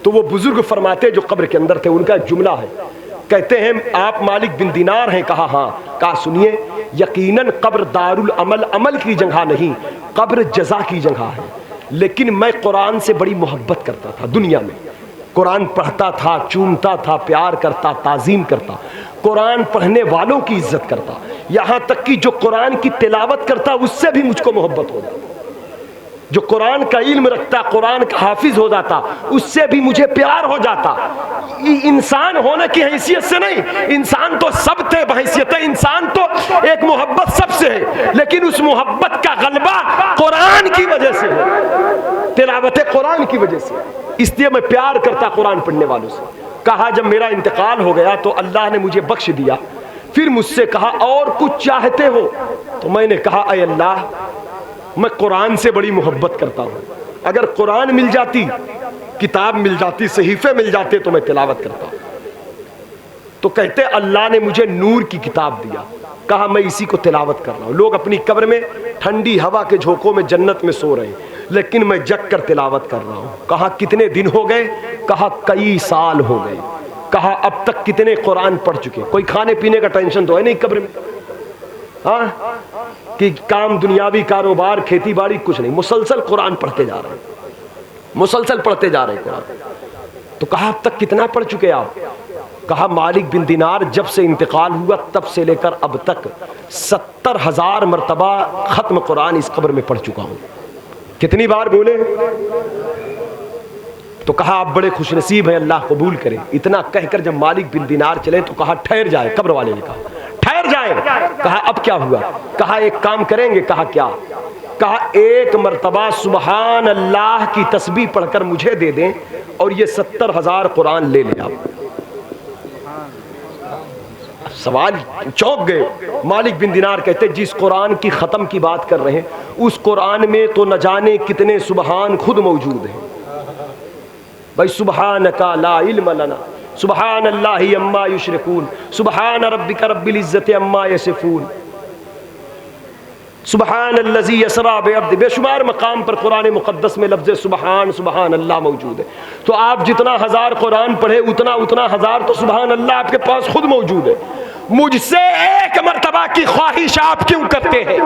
تو وہ بزرگ فرماتے جو قبر کے اندر تھے، ان کا جملہ ہے، کہتے ہیں آپ مالک بن دینار ہیں؟ کہا ہاں۔ کہا سنیے، یقیناً قبر دارالعمل عمل کی جگہ نہیں، قبر جزا کی جگہ ہے، لیکن میں قرآن سے بڑی محبت کرتا تھا، دنیا میں قرآن پڑھتا تھا، چومتا تھا، پیار کرتا، تعظیم کرتا، قرآن پڑھنے والوں کی عزت کرتا، یہاں تک کہ جو قرآن کی تلاوت کرتا اس سے بھی مجھ کو محبت ہو جاتا، جو قرآن کا علم رکھتا، قرآن کا حافظ ہو جاتا، اس سے بھی مجھے پیار ہو جاتا۔ انسان ہونے کی حیثیت سے نہیں، انسان تو سب تھے بحیثیت انسان، تو ایک محبت سب سے ہے، لیکن اس محبت کا غلبہ قرآن کی وجہ سے ہے۔ تلاوت قرآن کی وجہ سے، اس لیے میں پیار کرتا قرآن پڑھنے والوں سے۔ کہا جب میرا انتقال ہو گیا تو اللہ نے مجھے بخش دیا، پھر مجھ سے کہا اور کچھ چاہتے ہو؟ تو میں نے کہا اے اللہ میں قرآن سے بڑی محبت کرتا ہوں، اگر قرآن مل جاتی، کتاب مل جاتی، صحیفے مل جاتے تو میں تلاوت کرتا۔ تو کہتے اللہ نے مجھے نور کی کتاب دیا، کہا میں اسی کو تلاوت کر رہا ہوں۔ لوگ اپنی قبر میں ٹھنڈی ہوا کے جھونکوں میں جنت میں سو رہے ہیں، لیکن میں جگ کر تلاوت کر رہا ہوں۔ کہا کتنے دن ہو گئے؟ کہا کئی سال ہو گئے۔ کہا اب تک کتنے قرآن پڑھ چکے؟ کوئی کھانے پینے کا ٹینشن تو ہے نہیں قبر میں، ہاں کہ کام دنیاوی کاروبار کھیتی باڑی کچھ نہیں، مسلسل قرآن پڑھتے جا رہے ہیں، مسلسل پڑھتے جا رہے ہیں قرآن۔ تو کہا اب تک کتنا پڑھ چکے آپ؟ کہا مالک بن دینار جب سے انتقال ہوا تب سے لے کر اب تک 70,000 مرتبہ ختم قرآن اس قبر میں پڑھ چکا ہوں۔ کتنی بار بولے؟ تو کہا آپ بڑے خوش نصیب ہیں، اللہ قبول کرے۔ اتنا کہہ کر جب مالک بن دینار چلے تو کہا ٹھہر جائے، قبر والے نے کہا ٹھہر جائیں۔ کہا اب کیا ہوا؟ کہا ایک کام کریں گے۔ کہا کیا؟ کہا ایک مرتبہ سبحان اللہ کی تسبیح پڑھ کر مجھے دے دیں اور یہ 70,000 قرآن لے لیں آپ۔ سوال چونک گئے۔ مالک بن دینار کہتے جس قرآن کی ختم کی بات کر رہے ہیں اس قرآن میں تو نہ جانے کتنے سبحان خود موجود ہیں۔ بھائی سبحانک لا علم لنا، سبحان اللہ عما یشرکون، سبحان ربک رب العزت عما یصفون، سبحان الذی یسری بعبدہ، بے شمار مقام پر قرآن مقدس میں لفظ سبحان سبحان اللہ موجود ہے۔ تو آپ جتنا ہزار قرآن پڑھے اتنا ہزار تو سبحان اللہ آپ کے پاس خود موجود ہے۔ مجھ سے ایک مرتبہ کی خواہش آپ کیوں کرتے ہیں؟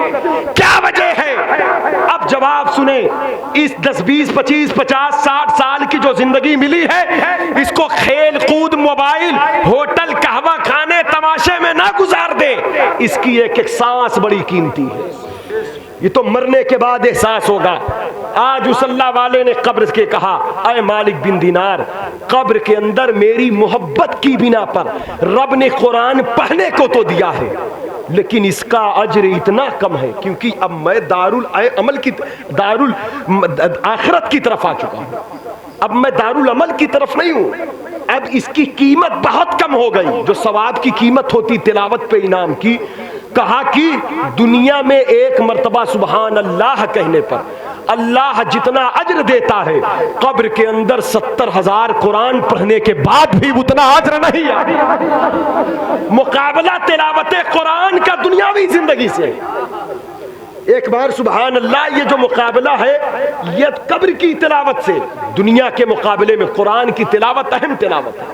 کیا وجہ ہے؟ اب جواب سنیں۔ اس 10 20 25 50 60 سال کی جو زندگی ملی ہے اس کو کھیل کود، موبائل، ہوٹل، قہوہ خانے، تماشے میں نہ گزار دے۔ اس کی ایک ایک سانس بڑی قیمتی ہے، یہ تو مرنے کے بعد احساس ہوگا۔ آج اس اللہ والے نے قبر کے کہا اے مالک بن دینار، قبر کے اندر میری محبت کی بنا پر رب نے قرآن پڑھنے کو تو دیا ہے لیکن اس کا اجر اتنا کم ہے کیونکہ اب میں دارالعمل کی آخرت کی طرف آ چکا ہوں، اب میں دارالعمل کی طرف نہیں ہوں، اب اس کی قیمت بہت کم ہو گئی۔ جو ثواب کی قیمت ہوتی تلاوت پہ انعام کی، کہا کہ دنیا میں ایک مرتبہ سبحان اللہ کہنے پر اللہ جتنا اجر دیتا ہے قبر کے اندر 70,000 قرآن پڑھنے کے بعد بھی اتنا اجر نہیں ہے۔ مقابلہ تلاوت قرآن کا دنیاوی زندگی سے۔ ایک بار سبحان اللہ یہ جو مقابلہ ہے یہ قبر کی تلاوت سے، دنیا کے مقابلے میں قرآن کی تلاوت اہم تلاوت ہے۔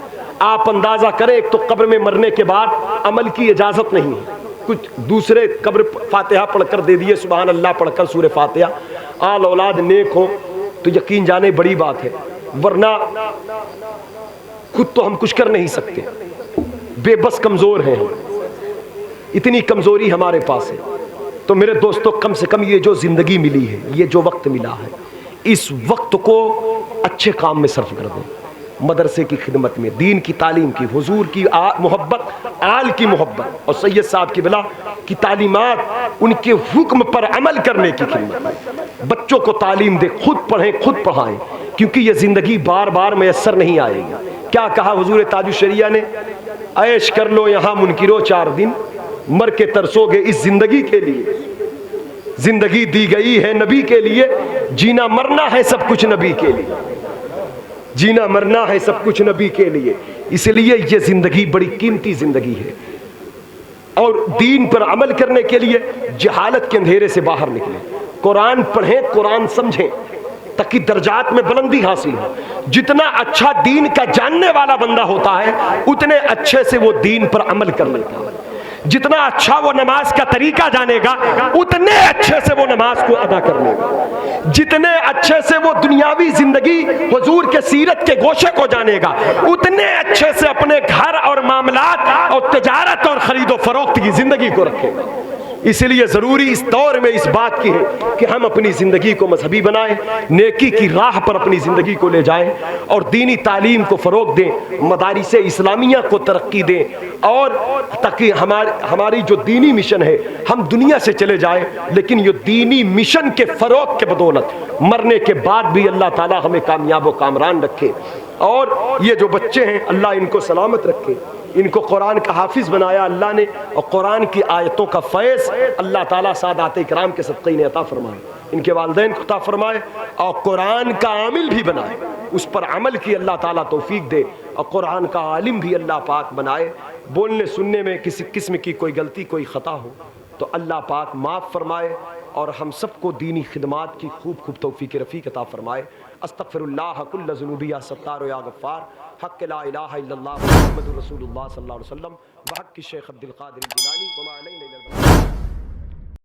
آپ اندازہ کریں، ایک تو قبر میں مرنے کے بعد عمل کی اجازت نہیں ہے، کچھ دوسرے قبر فاتحہ پڑھ کر دے دیے، سبحان اللہ پڑھ کر سورہ فاتحہ، آل اولاد نیک ہو تو یقین جانے بڑی بات ہے، ورنہ خود تو ہم کچھ کر نہیں سکتے، بے بس کمزور ہیں ہم، اتنی کمزوری ہمارے پاس ہے۔ تو میرے دوستو کم سے کم یہ جو زندگی ملی ہے، یہ جو وقت ملا ہے، اس وقت کو اچھے کام میں صرف کر دیں، مدرسے کی خدمت میں، دین کی تعلیم کی، حضور کی محبت، آل کی محبت اور سید صاحب کی بلا کی تعلیمات، ان کے حکم پر عمل کرنے کی خدمت میں۔ بچوں کو تعلیم دے، خود پڑھیں خود پڑھائیں، کیونکہ یہ زندگی بار بار میسر نہیں آئے گی۔ کیا کہا حضور تاج الشریعہ نے؟ عیش کر لو یہاں منکرو 4 دن، مر کے ترسو گے اس زندگی کے لیے۔ زندگی دی گئی ہے نبی کے لیے، جینا مرنا ہے سب کچھ نبی کے لیے، جینا مرنا ہے سب کچھ نبی کے لیے۔ اس لیے یہ زندگی بڑی قیمتی زندگی ہے، اور دین پر عمل کرنے کے لیے جہالت کے اندھیرے سے باہر نکلیں، قرآن پڑھیں، قرآن سمجھیں تاکہ درجات میں بلندی حاصل ہو۔ جتنا اچھا دین کا جاننے والا بندہ ہوتا ہے اتنے اچھے سے وہ دین پر عمل کر لیتا ہے، جتنا اچھا وہ نماز کا طریقہ جانے گا اتنے اچھے سے وہ نماز کو ادا کر لے گا، جتنے اچھے سے وہ دنیاوی زندگی حضور کے سیرت کے گوشے کو جانے گا اتنے اچھے سے اپنے گھر اور معاملات اور تجارت اور خرید و فروخت کی زندگی کو رکھے گا۔ اس لیے ضروری اس دور میں اس بات کی ہے کہ ہم اپنی زندگی کو مذہبی بنائیں، نیکی کی راہ پر اپنی زندگی کو لے جائیں اور دینی تعلیم کو فروغ دیں، مدارس اسلامیہ کو ترقی دیں، اور تاکہ ہماری جو دینی مشن ہے ہم دنیا سے چلے جائیں لیکن یہ دینی مشن کے فروغ کے بدولت مرنے کے بعد بھی اللہ تعالی ہمیں کامیاب و کامران رکھے، اور یہ جو بچے ہیں اللہ ان کو سلامت رکھے، ان کو قرآن کا حافظ بنایا اللہ نے، اور قرآن کی آیتوں کا فیض اللہ تعالیٰ سادات کرام کے صدقے انہیں عطا فرمائے، ان کے والدین کو عطا فرمائے، اور قرآن کا عامل بھی بنائے، اس پر عمل کی اللہ تعالیٰ توفیق دے، اور قرآن کا عالم بھی اللہ پاک بنائے۔ بولنے سننے میں کسی قسم کی کوئی غلطی کوئی خطا ہو تو اللہ پاک معاف فرمائے، اور ہم سب کو دینی خدمات کی خوب خوب توفیق رفیق عطا فرمائے۔ استغفر اللہ کل ذنوبی یا ستار یا غفار، حق لا الہ الا اللہ محمد رسول اللہ صلی اللہ علیہ وسلم، بحق شیخ عبد القادر الجیلانی وما علینا الا البلاغ۔